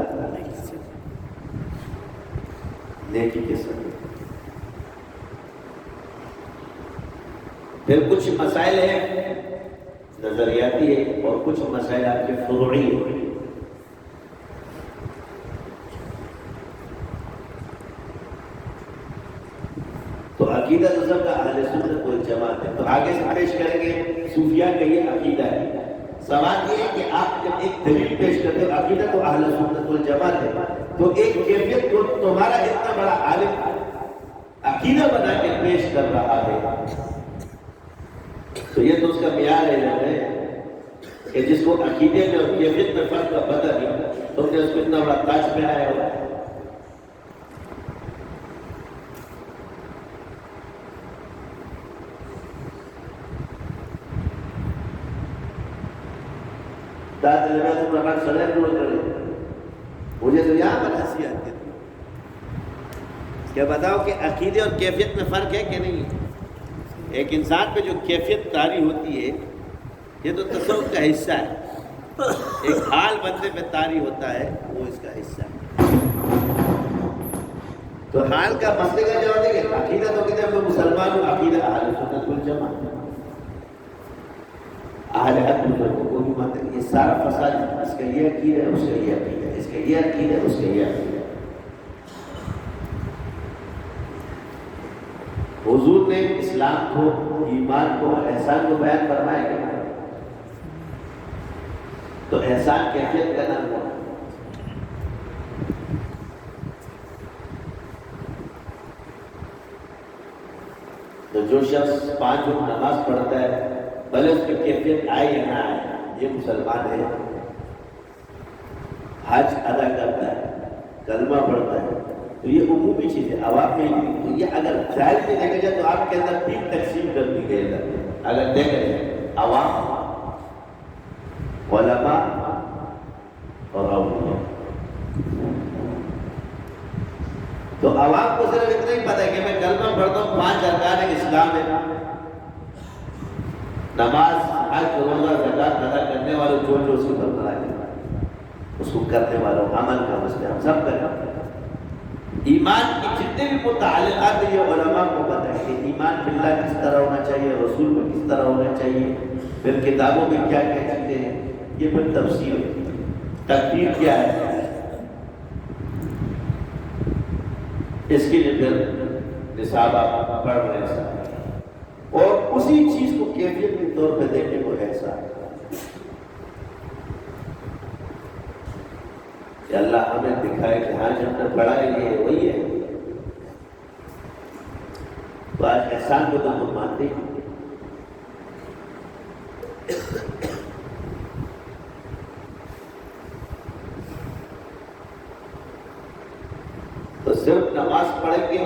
نیکی کے ساتھ. پھر کچھ مسائل ہیں نظریاتی ہے اور کچھ مسائل آپ کے فروعی ہیں. تو عقیدہ نظر کا اہل سنت والجماعت ہے. تو آگے سے پیش کریں گے صوفیہ کا یہ عقیدہ ہے. سوال یہ ہے کہ آپ جب ایک دلیل پیش کرتے ہو عقیدہ تو اہل سنت والجماعت ہے، تو ایک کیفیت کو تمہارا اتنا بڑا عالم عقیدہ بنا کے پیش کر رہا ہے تو یہ تو اس کا معیار ہے کہ جس کو عقیدے میں اور کیفیت میں فرق کا پتہ نہیں تو نے اس کو اتنا بڑا تاج پہنایا ہوا ہے. مجھے تو یہاں پر ہنسی آتی ہے. کیا بتاؤ کہ عقیدے اور کیفیت میں فرق ہے کہ نہیں؟ ایک انسان پہ جو کیفیت طاری ہوتی ہے یہ تو تصوف کا حصہ ہے. ایک حال بندے پہ طاری ہوتا ہے وہ اس کا حصہ ہے. تو حال کا مسئلے کا جواب دیں گے. عقیدہ تو کہتے ہیں میں مسلمان ہوں، عقیدہ اہل سنت والجماعت اہل حق کو کوئی مانتے نہیں. یہ سارا فساد اس کا یہ عقیدہ ہے، اس کا یہ عقیدہ ہے، اس کا یہ عقیدہ ہے، اس کا یہ عقیدہ ہے. حضور نے اسلام کو، ایمان کو، احسان کو بیان فرمایا گیا تو احسان کیفیت کا نام ہوا. تو جو شخص 5 وقت نماز پڑھتا ہے بھلے اس کی کیفیت آئے یا نہ آئے یہ مسلمان ہے. حج ادا کرتا ہے، کلمہ پڑھتا ہے تو یہ عمومی چیز ہے، عوام میں تو یہ اگر ظاہر میں دیکھا جائے تو آپ کے اندر 3 تقسیم کر دی گئی. اگر دیکھا جائے عوام، علماء اور اولیاء. تو عوام کو صرف اتنا ہی پتہ ہے کہ میں کلمہ پڑھتا ہوں، 5 ارکان اسلام ہے، نماز، حج، روزہ، زکات ادا کرنے والوں جو اس کو کرنا ہے اس کو کرنے والوں عمل کا مسئلہ ہم سب کریں. ایمان کی جتنے بھی متعلقات ہیں یہ علماء کو پتہ ہے کہ ایمان باللہ کس طرح ہونا چاہیے، رسول میں کس طرح ہونا چاہیے، پھر کتابوں میں کیا کیا چیزیں ہیں، یہ پھر تفسیر ہے. تقدیر کیا ہے اس کے لیے پھر نصاب آپ پڑھ رہے ہیں اور اسی چیز کو کیفیت کے طور پہ دیکھنے کو ایسا ہے کہ اللہ ہمیں دکھائے کہ ہاں جو ہم نے پڑھا ہے یہ وہی ہے. تو آج احسان کو تو ہم مانتے ہیں. تو صرف نماز پڑھیں گے،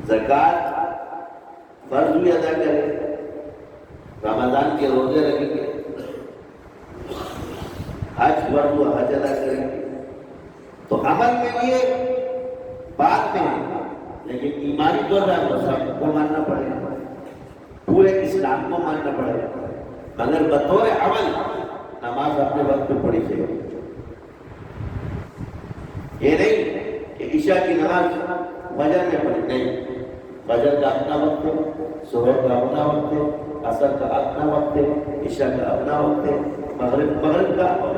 زکات فرض بھی ادا کریں، رمضان کے روزے رکھیں گے، حج فرض و حج ادا کریں گے تو عمل میں یہ بات میں ہے، لیکن ایمانی طور پر سب کو ماننا پڑے گا، پورے اسلام کو ماننا پڑے گا. مگر بطور عمل نماز اپنے وقت پہ پڑھی جائے گی. یہ نہیں کہ عشاء کی نماز فجر میں پڑھی، نہیں. فجر کا اپنا وقت ہے، ظہر کا اپنا وقت ہے، عصر کا اپنا وقت ہے، عشاء کا اپنا وقت ہے، مغرب کا اور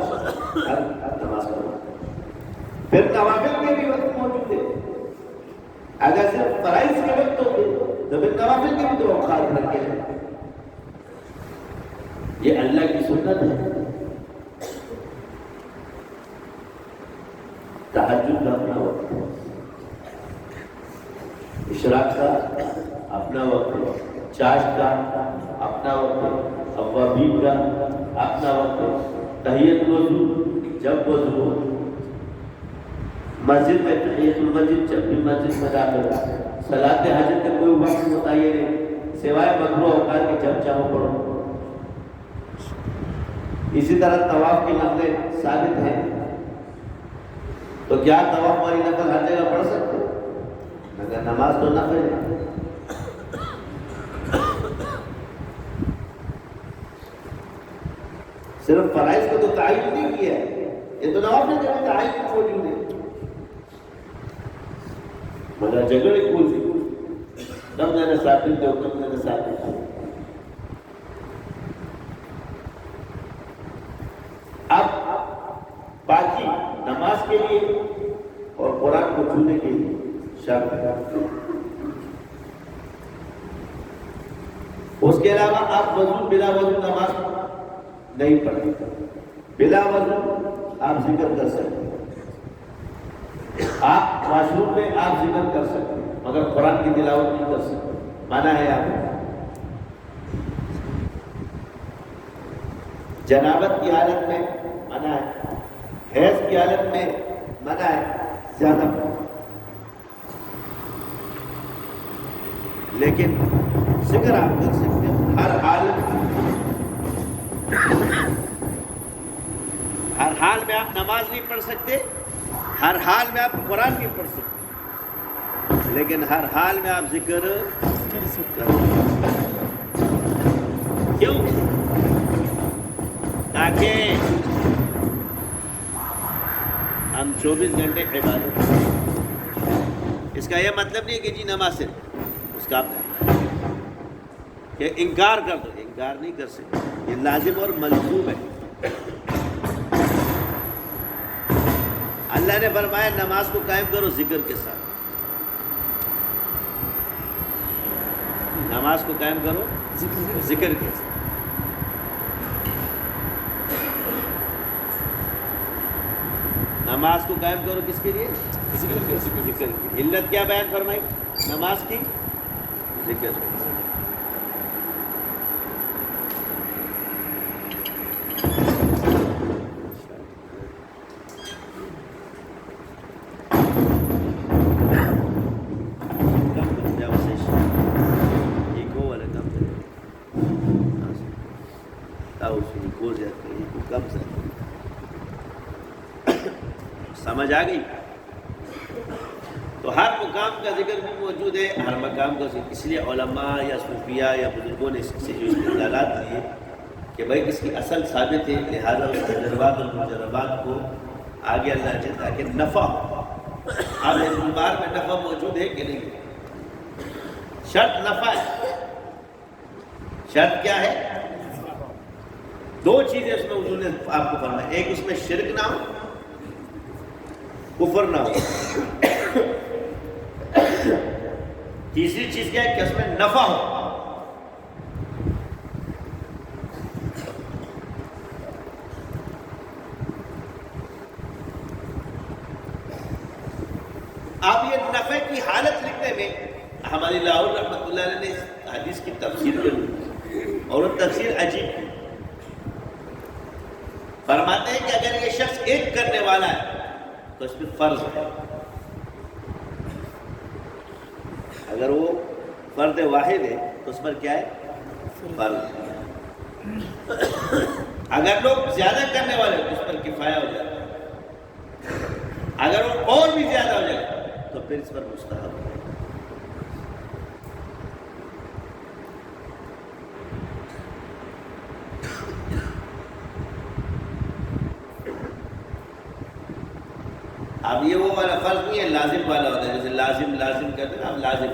ہر نماز کا وقت ہے. پھر نوافل کے بھی وقت موجود ہے. اگر صرف فرائض کے وقت ہوتے تو پھر نوافل کے بھی تو اوقات رکھے ہیں. یہ اللہ کی سنت ہے. تہجد کا اپنا وقت ہے، اشراق کا اپنا وقت ہے، چاش کا اپنا وقت ہے، اوابین کا اپنا وقت ہے، تحیت الوضو جب وضو ہو، مسجد میں تحیت المسجد جب بھی مسجد میں داخل ہو، صلاۃ حاجت کا کوئی وقت متعین نہیں سوائے مکروہ اوقات کے جب چاہو پڑھو. اسی طرح طواف کی نفلیں ثابت ہیں. تو کیا طواف والی نفل ہر جگہ پڑھ سکتے ہیں؟ مگر نماز تو نفل ہے. صرف فرائض کو تو تعین نہیں کیا ہے، یہ تو نوافل کے بھی تعین موجود ہے. مگر جگڑے کھول دی کم دینا ساتھی دو کم دینا ساتھی دو. اب باقی نماز کے لیے اور قرآن کو چھونے کے لیے شرط ہے. اس کے علاوہ آپ وضو بلا وضو نماز نہیں پڑھیں. بلا وضو آپ ذکر کر سکتے ہیں، آپ واش روم میں آپ ذکر کر سکتے ہیں مگر قرآن کی تلاوت نہیں کر سکتے. مانا ہے آپ جنابت کی حالت میں منع ہے، حیض کی حالت میں منع ہے زیادہ پڑھنا. لیکن ذکر آپ کر سکتے ہیں ہر حال میں. آپ نماز نہیں پڑھ سکتے، ہر حال میں آپ قرآن نہیں پڑھ سکتے، لیکن ہر حال میں آپ ذکر کر سکتے. کیوں؟ تاکہ ہم 24 گھنٹے عبادت کریں. اس کا یہ مطلب نہیں کہ جی نماز سے اس کا کہ انکار کر دو، انکار نہیں کر سکتے. یہ لازم اور ملزوم ہے. اللہ نے فرمایا نماز کو قائم کرو ذکر کے ساتھ. نماز کو قائم کرو ذکر کے ساتھ. نماز کو قائم کرو کس کے لیے؟ ذکر کی. علت کیا بیان فرمائی نماز کی؟ ذکر. سمجھ آ گئی؟ تو ہر مقام کا ذکر بھی موجود ہے، ہر مقام کا ذکر. اس لیے علماء یا صوفیاء یا بزرگوں نے اس سے جو استدلالات دیے کہ بھائی اس کی اصل ثابت ہے، لہذا اس تجربات اور مجربات کو آگے اللہ چاہتا ہے کہ نفع ہو. اب اس بیمار میں نفع موجود ہے کہ نہیں؟ شرط نفع ہے. شرط کیا ہے؟ دو چیزیں اس میں حضور نے آپ کو فرمایا. ایک اس میں شرک نہ ہو، کفر نہ ہو. تیسری چیز کیا ہے کہ اس میں نفع ہو. اب یہ نفع کی حالت لکھنے میں ہماری لاہور رحمۃ اللہ علیہ نے اس حدیث کی تفسیر کی اور وہ تفسیر عجیب ہے. فرماتے ہیں کہ اگر یہ شخص ایک کرنے والا ہے تو اس پہ فرض ہے. اگر وہ فرد واحد ہے تو اس پر کیا ہے؟ فرض ہے. اگر لوگ زیادہ کرنے والے تو اس پر کفایہ ہو جاتا ہے. اگر وہ اور بھی زیادہ ہو جائے تو پھر اس پر مستحب ہے. اب یہ وہ والا فرض نہیں ہے، لازم والا ہوتا ہے. جیسے لازم کہتے ہیں نا، اب لازم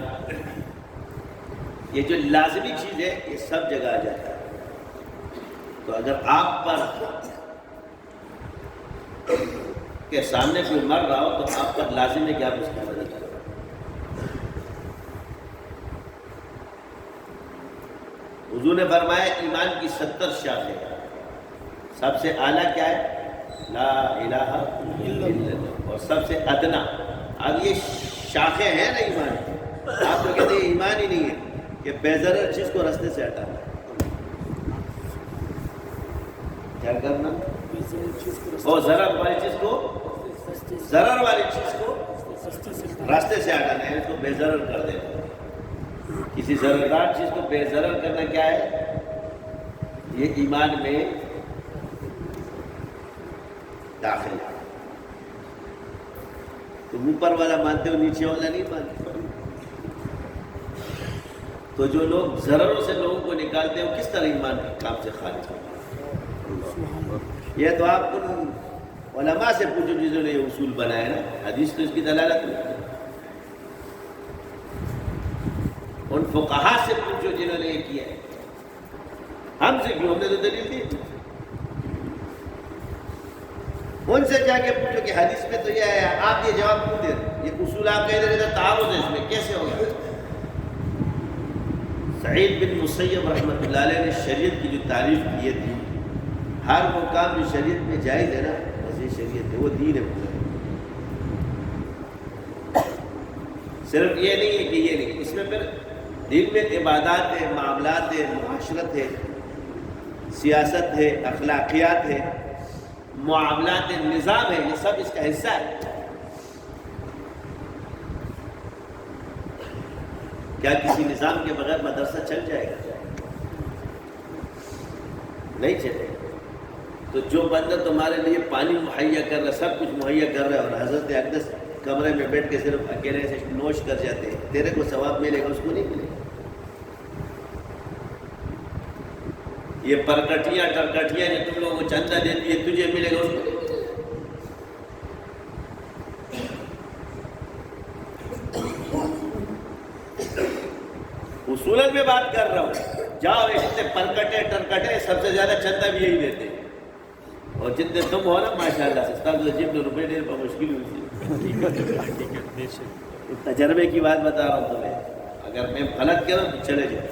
یہ جو لازمی چیز ہے یہ سب جگہ آ جاتا ہے. تو اگر آپ پر کہ سامنے کوئی مر رہا ہو تو آپ پر لازم ہے کہ آپ اس کی مدد کریں. حضور نے فرمایا ایمان کی 70 شاخیں، سب سے اعلیٰ کیا ہے؟ لا الہ الا اللہ. اور سب سے ادنا، اب یہ شاخیں ہیں نا ایمان کی. آپ تو کہتے ہیں ایمان ہی نہیں ہے کہ بے ضرر چیز کو راستے سے ہٹانا. کیا کرنا؟ اور ضرر والی چیز کو راستے سے ہٹانا ہے، اس کو بے ضرر کر دینا. کسی ضرردار چیز کو بے ضرر کرنا کیا ہے؟ یہ ایمان میں داخل ہے. تم اوپر والا مانتے ہو، نیچے والا نہیں مانتے. تو جو لوگ ضرروں سے لوگوں کو نکالتے ہیں وہ کس طرح ایمان کے کام سے خارج ہوتے ہیں؟ یہ تو آپ ان علماء سے پوچھو جنہوں نے یہ اصول بنایا نا. حدیث تو اس کی دلالت نہیں. ان فقہاء سے پوچھو جنہوں نے یہ کیا ہے. ہم سے کیوں؟ ہم نے تو دلیل دی. ان سے جا کے پوچھو کہ حدیث میں تو یہ ہے، آپ یہ جواب کیوں دے رہے؟ یہ اصول آپ کا ادھر ادھر تعارض ہے، اس میں کیسے ہوگا؟ سعید بن مسیب رحمۃ اللہ علیہ نے شریعت کی جو تعریف کی تھی، ہر وہ کام جو شریعت میں جائز ہے نا بس یہ شریعت ہے، وہ دین ہے. صرف یہ نہیں ہے کہ یہ نہیں، اس میں پھر دین میں عبادات ہے، معاملات ہے، معاشرت ہے، سیاست ہے، اخلاقیات ہے، معاملات ہے، نظام ہے، یہ سب اس کا حصہ ہے. کیا کسی نظام کے بغیر مدرسہ چل جائے گا؟ نہیں چلے گا. تو جو بندہ تمہارے لیے پانی مہیا کر رہا ہے، سب کچھ مہیا کر رہا ہے، اور حضرت اقدس کمرے میں بیٹھ کے صرف اکیلے سے نوش کر جاتے ہیں، تیرے کو ثواب ملے گا، اس کو نہیں ملے گا. یہ پرکٹیاں ٹرکٹیاں جو تم لوگوں کو چندہ دیتی ہے، تجھے ملے گا، اس کو نہیں ملے گا. اصولاً میں بات کر رہا ہوں. جاؤ جتنے پرکٹے ٹرکٹے سب سے زیادہ چندہ بھی یہی دیتے ہیں، اور جتنے تم ہو نا ماشاءاللہ سے سب جیب میں روپے دے پر مشکل ہوئی. تجربے کی بات بتا رہا ہوں تمہیں. اگر میں غلط کروں تو چلے جاؤ.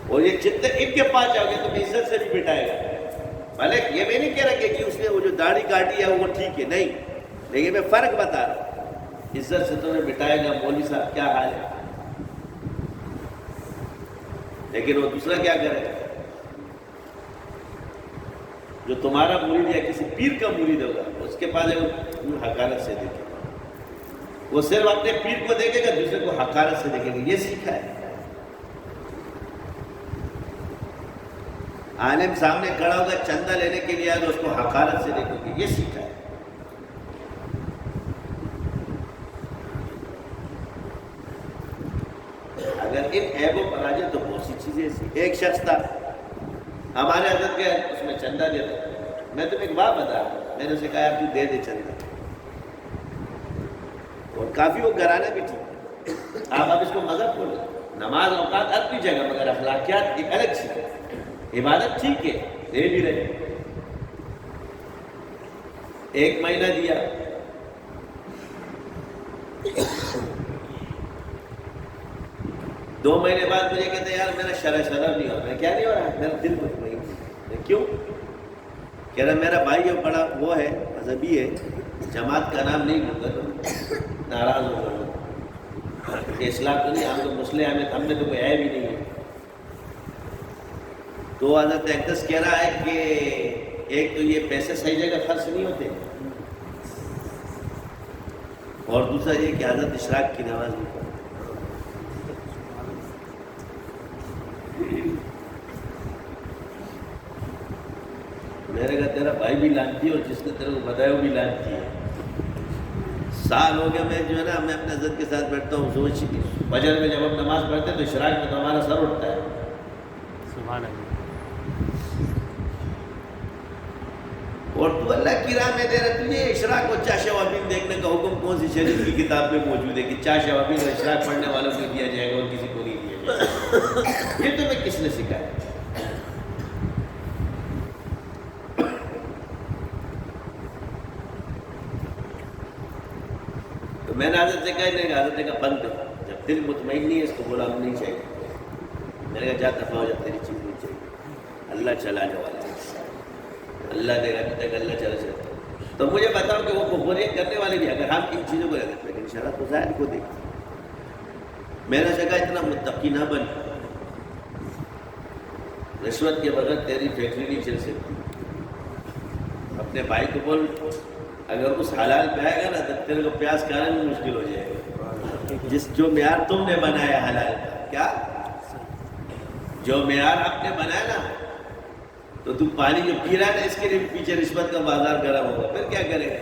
اور یہ جتنے ان کے پاس جاؤ گے تمہیں عزت سے بھی بٹھائے گا. بھلے یہ میں نہیں کہہ رہا کہ اس نے وہ جو داڑھی کاٹی ہے وہ ٹھیک ہے، نہیں، لیکن میں فرق بتا رہا ہوں. عزت سے تمہیں بٹھائے گا. مولوی صاحب کیا حال ہے؟ لیکن وہ دوسرا کیا کرے گا؟ جو تمہارا مرید یا کسی پیر کا مرید ہوگا اس کے پاس وہ حقارت سے دیکھے گا. وہ صرف اپنے پیر کو دیکھے گا، دوسرے کو حقارت سے دیکھے گا. یہ سیکھا ہے. عالم سامنے کھڑا ہوگا چندہ لینے کے لیے آئے تو اس کو حقارت سے دیکھو گے. یہ سیکھا ہے. اگر ان عیبوں پر آ جائے تو بہت سی چیزیں ایسی. ایک شخص تھا ہمارے حضرت کے اس میں چندہ دیتا. میں تمہیں ایک بات بتا رہا ہوں، میں نے اسے کہا تو دے دے چندہ، اور کافی وہ گھرانا بھی ٹھیک. آپ اب اس کو مذہب بولے، نماز اوقات اپنی جگہ، مگر اخلاقیات ایک الگ چیز ہے. عبادت ٹھیک ہے، دے بھی رہے. 1 مہینہ دیا، 2 مہینے بعد مجھے کہتے ہیں یار میرا شرف نہیں ہو رہا. میں کیا نہیں ہو رہا؟ میرا دل مطمئن نہیں. کیوں؟ کہہ رہا میرا بھائی ہے، بڑا وہ ہے، مذہبی ہے، جماعت کا نام نہیں لوں گا تو ناراض ہو جاؤں. اصلاح تو نہیں، ہم تو مسلم ہیں، ہم نے تو کوئی عیب ہی نہیں ہے. تو حضرت اقدس کہہ رہا ہے کہ ایک تو یہ پیسے صحیح جگہ خرچ نہیں ہوتے، اور دوسرا یہ کہ حضرت اشراق کی نماز نہیں پڑھتے. میں نے کہا تیرا بھائی بھی لانتی ہے اور جس نے تیرے کو بتایا وہ بھی لانتی ہے. سال ہو گیا میں جو ہے نا میں اپنے حضرت کے ساتھ بیٹھتا ہوں. سوچ فجر میں جب ہم نماز پڑھتے ہیں تو اشراق میں تو ہمارا سر اٹھتا ہے. سبحان اللہ. اور تو اللہ کی راہ میں دے رہا. تجھے اشراق و چاہ شوابین دیکھنے کا حکم کون سی شریف کی کتاب میں موجود ہے کہ چاہ شوابین اور اشراق پڑھنے والوں کو دیا جائے گا اور کسی کو نہیں دیا جائے گا؟ یہ تمہیں کس نے سکھایا؟ تو میں نے حضرت سے کہا نہیں، حضرت نے کہا بند کر، جب دل مطمئن نہیں ہے اس کو بولا ہم نہیں چاہیے. میں نے کہا جا دفعہ ہو جا، تیری چیز نہیں چاہیے. اللہ چلانے والا ہے، اللہ دے گا، ابھی تک اللہ چلا. تو مجھے بتاؤ کہ وہ کفریت کرنے والے بھی اگر ہم ان چیزوں کو رہتے لیکن شرع تو ظاہر کو دیکھ. میں نے کہا اتنا متقی نہ بن، رشوت کے بغیر تیری فیکٹری نہیں چل سکتی. اپنے بھائی کو بول اگر اس حلال پہ آئے گا نا تو تیرے کو پیاز کھانا بھی مشکل ہو جائے گا. جو معیار تم نے بنایا حلال کا، کیا جو معیار آپ نے بنایا نا، تو تم پانی جو پی رہا ہے نا اس کے لیے پیچھے رشوت کا بازار گرم ہوگا، پھر کیا کرے گا؟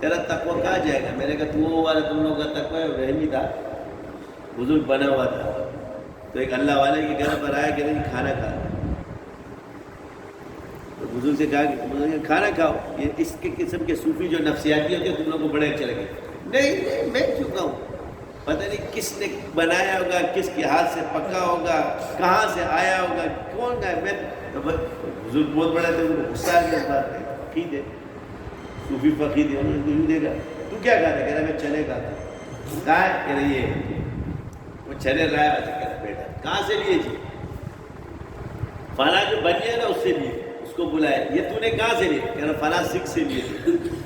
تیرا تقویٰ کہاں جائے گا؟ میں نے کہا تو وہ والا تم لوگوں کا تقویٰ رحمی تھا، بزرگ بنا ہوا تھا، تو ایک اللہ والے کے گھر پر آیا کہ نہیں کھانا کھا، تو بزرگ سے کہا کہ کھانا کھاؤ. یہ اس کے قسم کے صوفی جو نفسیاتی ہوتے ہیں تم لوگوں کو بڑے اچھے لگے. نہیں میں کیوں کہوں؟ پتہ نہیں کس نے بنایا ہوگا، کس کے ہاتھ سے پکا ہوگا، کہاں سے آیا ہوگا، کون گا. میں بزرگ بہت بڑا تھے، ان کو غصہ آ گیا اس بات پہ. فقید ہے، صوفی فقید ہے، انہوں نے یوں دے گا. تو کیا کہا تھا؟ کہہ رہا میں چنے کھاتا ہوں. کہاں ہے؟ کہہ رہی ہے وہ چنے لایا. کہہ رہا بیٹا کہاں سے لیے جی؟ فلاں جو بن گیا نا اس سے لیے. اس کو بلایا، یہ تو نے کہاں سے لیے؟ کہہ رہا فلاں سکھ سے لیے.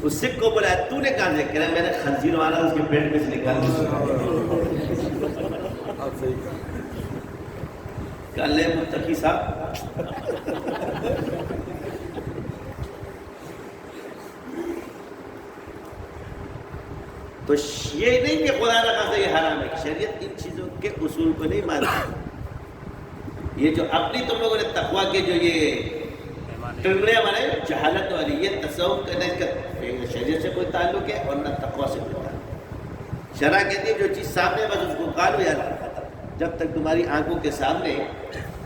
اس سکھ کو بلایا، تو نے کہاں سے؟ کہہ رہا میں نے خنزیر والا اس کے پیٹ میں سے نکال دیا. کہا لے متقی صاحب. تو یہ نہیں کہ خدا نہ خاصا یہ حرام ہے، شریعت ان چیزوں کے اصول کو نہیں مانتی. یہ جو اپنی تم لوگوں نے تقویٰ کے جو یہ ٹنگڑیاں بنائے جہالت والی، یہ تصوف کرنے کا شریعت سے کوئی تعلق ہے اور نہ تقویٰ سے کوئی تعلق. شرع کہتی ہے جو چیز سامنے بس اس کو کھالو یار، جب تک تمہاری آنکھوں کے سامنے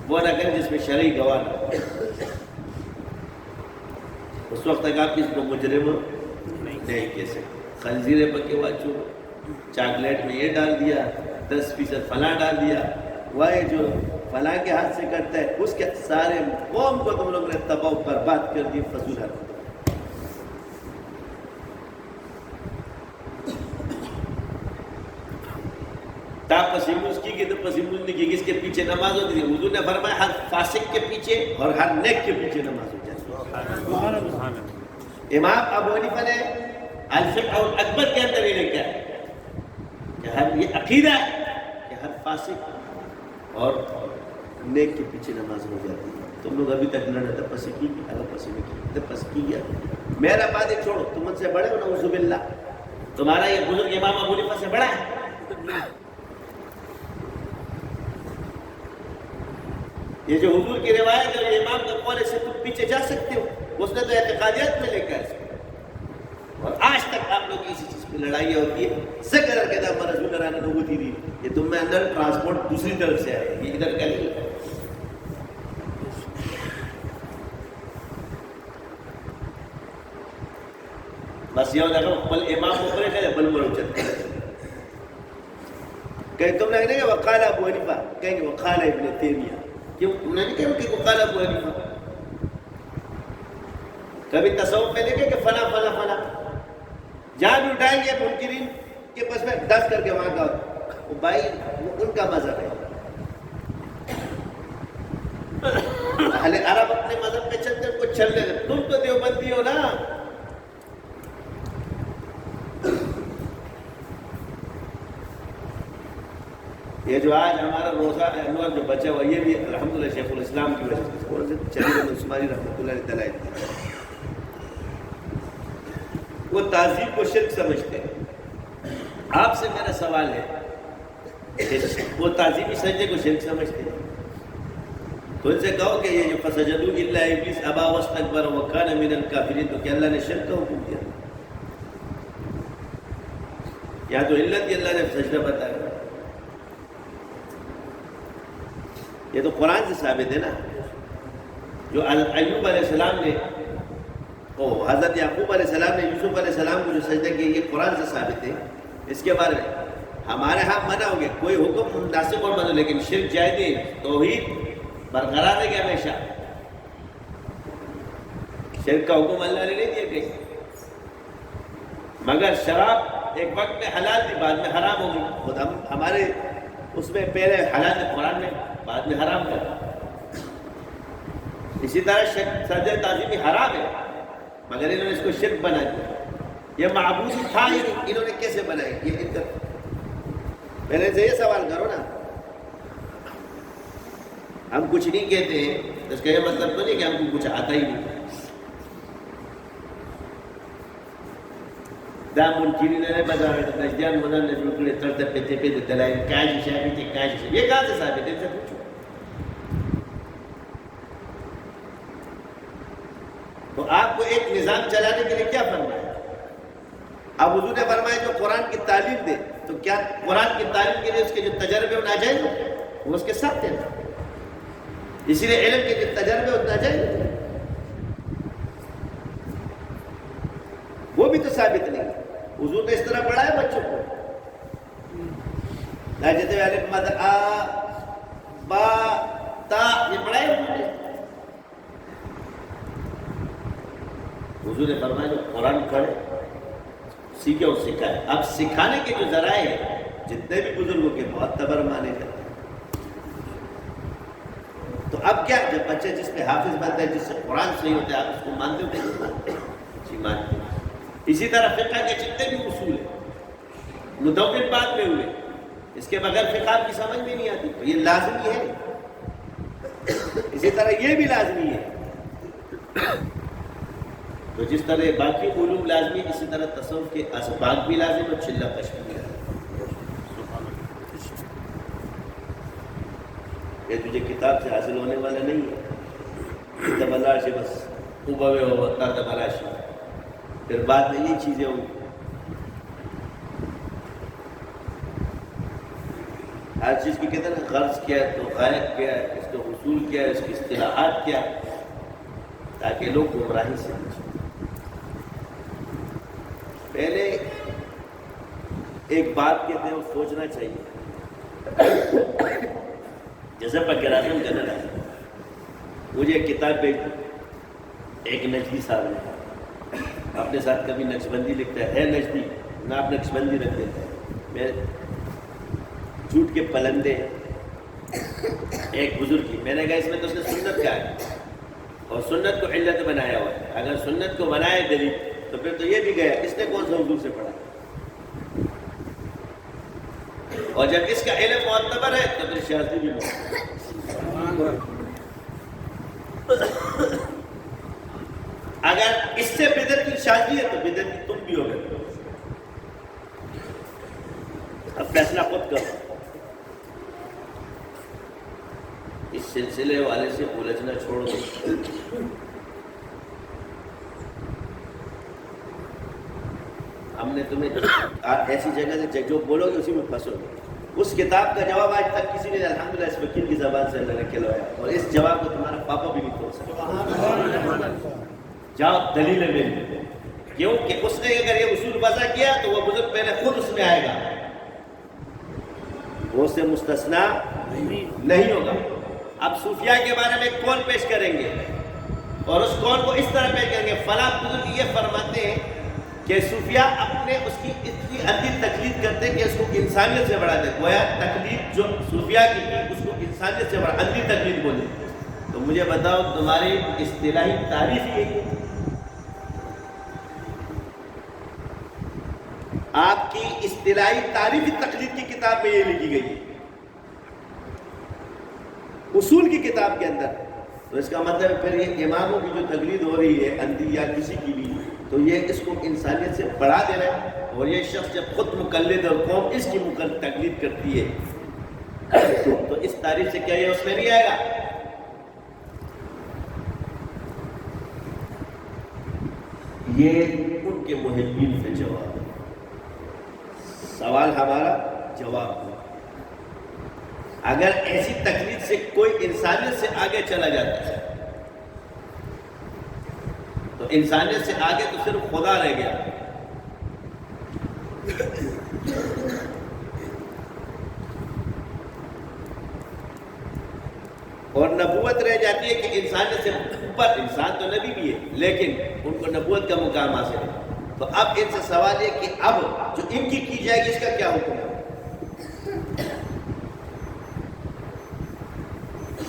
وہ نہ کرے جس میں شرعی گواہ نہ ہو، اس وقت تک آپ کسی کو مجرم نہیں کہہ سکتے. خنزیرے پکے ہوا چو، چاکلیٹ میں یہ ڈال دیا، 10% فلاں ڈال دیا، وہ جو فلاں کے ہاتھ سے کرتا ہے اس کے سارے قوم کو تم لوگ نے تباہ برباد کر دی. فضول حرکت. تا پسیموز کی گئی تو پسیموز نہیں کی، کس کے پیچھے نماز ہوتی تھی؟ حضور نے فرمایا ہر فاسق کے پیچھے اور ہر نیک کے پیچھے نماز ہو جاتی. امام ابو حنیفہ نے الفقہ الاکبر کے اندر یہ لکھا ہے کہ یہ عقیدہ ہے کہ ہر فاسق اور نیک کے پیچھے نماز ہو جاتی ہے. تم لوگ ابھی تک لڑے تپسی کی اگر پسی میں کی تپسی کی گیا. میرا بات چھوڑو، تم ان سے بڑے ہو نعوذ باللہ، تمہارا یہ بزرگ امام ابو حنیفہ سے بڑا ہے. یہ جو حضور کی روایت ہے امام کا قول سے تم پیچھے جا سکتے ہو، اس نے تو اعتقادیات میں لکھا ہے. اور آج تک آپ لوگ اسی چیز پہ لڑائی ہوتی ہے. سکر کے دام رسول اللہ نے ہوتی تھی یہ تم میں اندر ٹرانسپورٹ دوسری طرف سے آئے، یہ ادھر کا نہیں. بس یہ دیکھو بل امام اوپر ہے بل بڑھ چلتے کہ تم نے کہا وقال ابو حنیفہ، کہیں گے وقال ابن تیمیہ. کیوں تم نے نہیں کہا کہ وقال ابو حنیفہ؟ کبھی تصوف میں دیکھے کہ فلاں فلاں فلاں جہاں بھی اٹھائیں گے منکرین کے پاس میں 10 کر کے وہاں کا وہ بھائی وہ ان کا مذہب ہے. اہل عرب اپنے مذہب پہ چلتے ان کو چلنے دے. تم تو دیوبندی ہو نا. یہ جو آج ہمارا روزہ انور جو بچا ہوا یہ بھی الحمدللہ شیخ الاسلام کی وجہ سے چلی گئی عثمانی رحمۃ اللہ علیہ دلائل. وہ تعظیم کو شرک سمجھتے ہیں. آپ سے میرا سوال ہے کہ وہ تعظیمی سجدے کو شرک سمجھتے ہیں تو ان سے کہو کہ یہ جو فسجدوا الا ابلیس ابا واستکبر وکان من الکافرین، تو کیا اللہ نے شرک کا حکم دیا؟ یا تو علت ہی اللہ نے سجدہ بتایا. یہ تو قرآن سے ثابت ہے نا. جو ایوب علیہ السلام نے حضرت یعقوب علیہ السلام نے یوسف علیہ السلام کو جو سجدہ کیا یہ قرآن سے ثابت ہے. اس کے بارے میں ہمارے ہاں منع ہو گیا، کوئی حکم مناسب اور منع، لیکن شرک جائز نہیں. توحید برقرار ہے کہ ہمیشہ شرک کا حکم اللہ نے نہیں دیا کہیں. مگر شراب ایک وقت میں حلال تھی بعد میں حرام ہو گئی. خود ہمارے اس میں پہلے حلال تھے قرآن میں بعد میں حرام کر. اسی طرح سجدہ تعظیمی حرام ہے مگر انہوں نے اس کو شرک بنا دیا. یہ معبود تھا انہوں نے کیسے بنائی؟ یہ ان کا پہلے سے یہ سوال کرو نا. ہم کچھ نہیں کہتے ہیں اس کا یہ مطلب تو نہیں کہ ہم کو کچھ آتا ہی نہیں. دامن چینی نے بازار میں نجدیان مدن نے شروع کرے ترتے پیتے پیتے دلائیں کاجی شاہی تھے کاجی شاہی. یہ کہاں سے ثابت ہے؟ ان سے پوچھو. تو آپ کو ایک نظام چلانے کے لیے کیا فرمایا؟ اب حضور نے فرمایا جو قرآن کی تعلیم دے تو کیا قرآن کی تعلیم کے لیے اس کے جو تجربے وہ ناجائز ہوتے وہ اس کے ساتھ دینا. اسی لیے علم کے جو تجربے وہ ناجائز ہوتے وہ بھی تو ثابت نہیں. حضور نے اس طرح پڑھایا بچوں کو جیسے الف مد آ با تا یہ پڑھایا حضور نے. حضور نے فرمایا جو قرآن پڑھے سیکھے اور سکھائے. اب سکھانے کے جو ذرائع ہیں جتنے بھی بزرگوں کے معتبر مانے جاتے ہیں. تو اب کیا جب بچے جس پہ حافظ بنتا ہے جس سے قرآن صحیح ہوتا ہے آپ اس کو مانتے ہو کہ جی مانتے ہیں. اسی طرح فقہ کے جتنے بھی اصول ہیں مدون بعد میں ہوئے اس کے بغیر فقہ کی سمجھ میں نہیں آتی تو یہ لازمی ہے. اسی طرح یہ بھی لازمی ہے. تو جس طرح باقی علوم لازمی اسی طرح تصوف کے اسباق بھی لازم اور چلہ کشف بھی لازم. یہ تجھے کتاب سے حاصل ہونے والا نہیں ہے. تبلاش بس اوبوے ہو تبلاش پھر بعد میں یہ چیزیں ہوں. ہر چیز کی کہتے ہیں غرض کیا ہے تو غائب کیا ہے اس کا حصول کیا ہے اس کی اصطلاحات کیا ہے تاکہ لوگ گمراہی سے بچیں. پہلے ایک بات کہتے ہیں وہ سوچنا چاہیے. جیسے پکر اعظم جنرل ہے مجھے ایک کتاب بھیج دی ایک نجدی صاحب نے اپنے ساتھ کبھی نقشبندی لکھتا ہے نجدی نہ آپ نقشبندی رکھ دیتا ہے. میں جھوٹ کے پلندے ایک بزرگ کی میں نے کہا اس میں تو اس نے سنت کا ہے اور سنت کو علت بنایا ہوا ہے. اگر سنت کو بنائے دلیل تو پھر تو یہ بھی گیا اس نے کون سا حضور سے پڑھا. اور جب اس کا علم معتبر ہے تو پھر شاذلی بھی معتبر. اگر اس سے بدعت کی شاذلی ہے تو بدعت کی تم بھی ہو گئے. اب فیصلہ خود کرو. اس سلسلے والے سے الجھنا چھوڑ دو. ہم نے تمہیں ایسی جگہ سے جو بولو گے اسی میں پھنسو گے. اس کتاب کا جواب آج تک کسی نے الحمدللہ اس وکیل کی زبان سے اللہ نے کھلوایا اور اس جواب کو تمہارا پاپا بھی نہیں کھول سکتا. جاؤ دلیل میں کیوں کہ اس نے اگر یہ اصول وضع کیا تو وہ بزرگ پہلے خود اس میں آئے گا وہ اس سے مستثنا نہیں ہوگا. اب صوفیاء کے بارے میں قول پیش کریں گے اور اس قول کو اس طرح پیش کریں گے. فلاں بزرگ یہ فرماتے ہیں کہ صوفیاء اپنے اس کی اتنی اندھی تقلید کرتے ہیں کہ اس کو انسانیت سے بڑھا دے. گویا تقلید جو صوفیاء کی تھی اس کو انسانیت سے بڑھا اندھی تقلید بولے. تو مجھے بتاؤ تمہاری اصطلاحی تعریف یہی ہے. آپ کی اصطلاحی تعریفی تقلید کی کتاب میں یہ لکھی گئی ہے اصول کی کتاب کے اندر. تو اس کا مطلب پھر یہ اماموں کی جو تقلید ہو رہی ہے اندھی یا کسی کی بھی تو یہ اس کو انسانیت سے بڑھا دے رہا ہے. اور یہ شخص جب خود مقلد اور قوم اس کی تقلید کرتی ہے تو اس تعریف سے کیا یہ اس میں نہیں آئے گا. یہ ان کے محبین سے جواب ہے. سوال ہمارا جواب ہے. اگر ایسی تقلید سے کوئی انسانیت سے آگے چلا جاتا ہے تو انسانیت سے آگے تو صرف خدا رہ گیا. اور نبوت رہ جاتی ہے کہ انسانیت سے اوپر. انسان تو نبی بھی ہے لیکن ان کو نبوت کا مقام حاصل ہے. تو اب ان سے سوال ہے کہ اب جو ان کی جائے گی اس کا کیا حکم ہے؟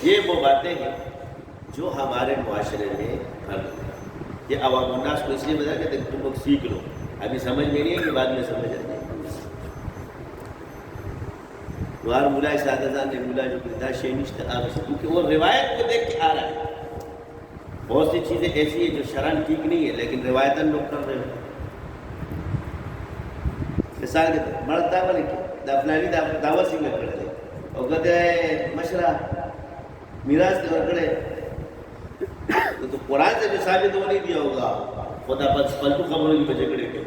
یہ وہ باتیں ہیں جو ہمارے معاشرے میں یہ عوام الناس کو اس لیے بتا کہ تم لوگ سیکھ لو، ابھی سمجھ میں نہیں ہے کہ بعد میں سمجھ آتے ہیں۔ دوار مولا سادہ نے مولا جو کردہ شینشت آگے، کیونکہ وہ روایت کو دیکھ کے آ رہا ہے۔ بہت سی چیزیں ایسی ہیں جو شرعاً ٹھیک نہیں ہے لیکن روایتاً لوگ کر رہے ہیں۔ مثال کے طور مرد دعوت لکھی فلانی دعوت سنگھ کر دے اور کہتے ہیں مشرہ میراث کے ورکڑے تو قرآن سے جو ثابت وہ نہیں دیا ہوگا خدا پس پلتو خبروں کی بجے کڑے کے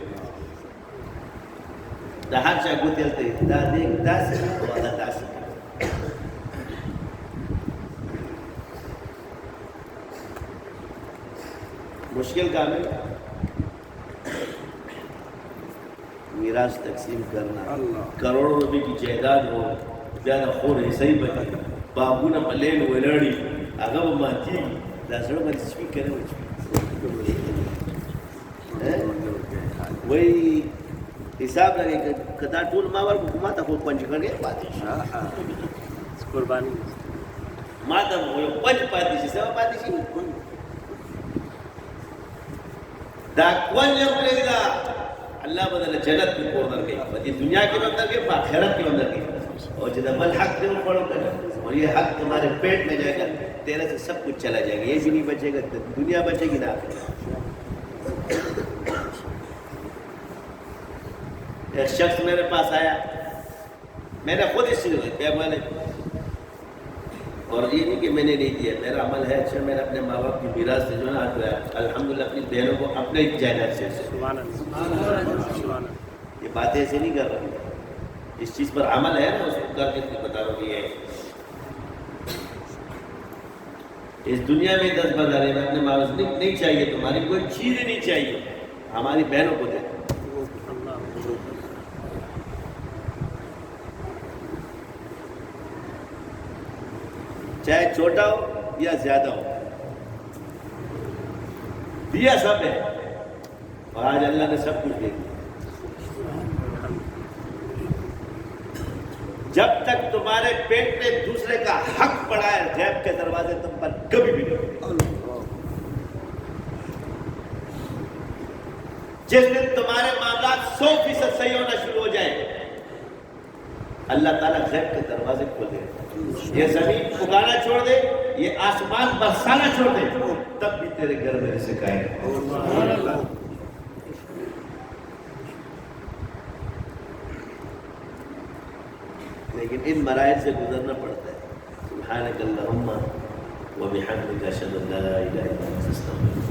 دہار چاہ گوتی ہلتے دا دیکھ دا سے والا دا سے مشکل کام ہے میراث تقسیم کرنا، کروڑوں روپے کی جائیداد ہو زیادہ خور ہے صحیح بتا بابو نہ پلین ولڑی اگر وہ ماتی لازڑوں میں سپیک کرے وہی حساب لگے کہ کدا ٹول ماور کو گھما تھا خود پنچ کرنے پاتی قربانی ماتا وہ پنچ پاتی سی سوا پاتی سی دا کون جب لے دا اللہ بدل جنت کی کورنر گئی یہ دنیا کے اندر گئی آخرت کے اندر گئی اور جب بل حق دے وہ پڑھو کر اور یہ حق تمہارے پیٹ میں جائے گا تیرے سے سب کچھ چلا جائے گا، یہ بھی نہیں بچے گا دنیا بچے گی نہ۔ ایک شخص میرے پاس آیا، میں نے خود اس چیز کو کیا بولے اور یہ نہیں کہ میں نے نہیں دیا، میرا عمل ہے اچھا، میں نے اپنے ماں باپ کی میراث سے جو نا الحمدللہ اپنی بہنوں کو اپنے جائیداد سے یہ باتیں ایسے نہیں کر رہا، اس چیز پر عمل ہے نا اس کو کر کے بتا رہا ہوں یہ اس دنیا میں 10 بازارے میں اپنے ماں باپ نہیں چاہیے، تمہاری کوئی چیز ہی نہیں چاہیے، ہماری بہنوں کو دے چاہے چھوٹا ہو یا زیادہ ہو دیا سب ہے اور آج اللہ نے سب کچھ دے دیا۔ جب تک تمہارے پیٹ میں دوسرے کا حق پڑا ہے غیب کے دروازے تم پر کبھی بھی نہیں، جس دن تمہارے معاملات 100% صحیح ہونا شروع ہو جائے اللہ تعالیٰ غیب کے دروازے کھول دے، یہ زمین اگانا چھوڑ دے، یہ آسمان برسانا چھوڑ دے، تب بھی تیرے گھر میں رزق آئے گا۔ لیکن ان مراحل سے گزرنا پڑتا ہے۔ سبحانک اللہم و بحمدک اشہد ان لا الہ الا انت استغفرک۔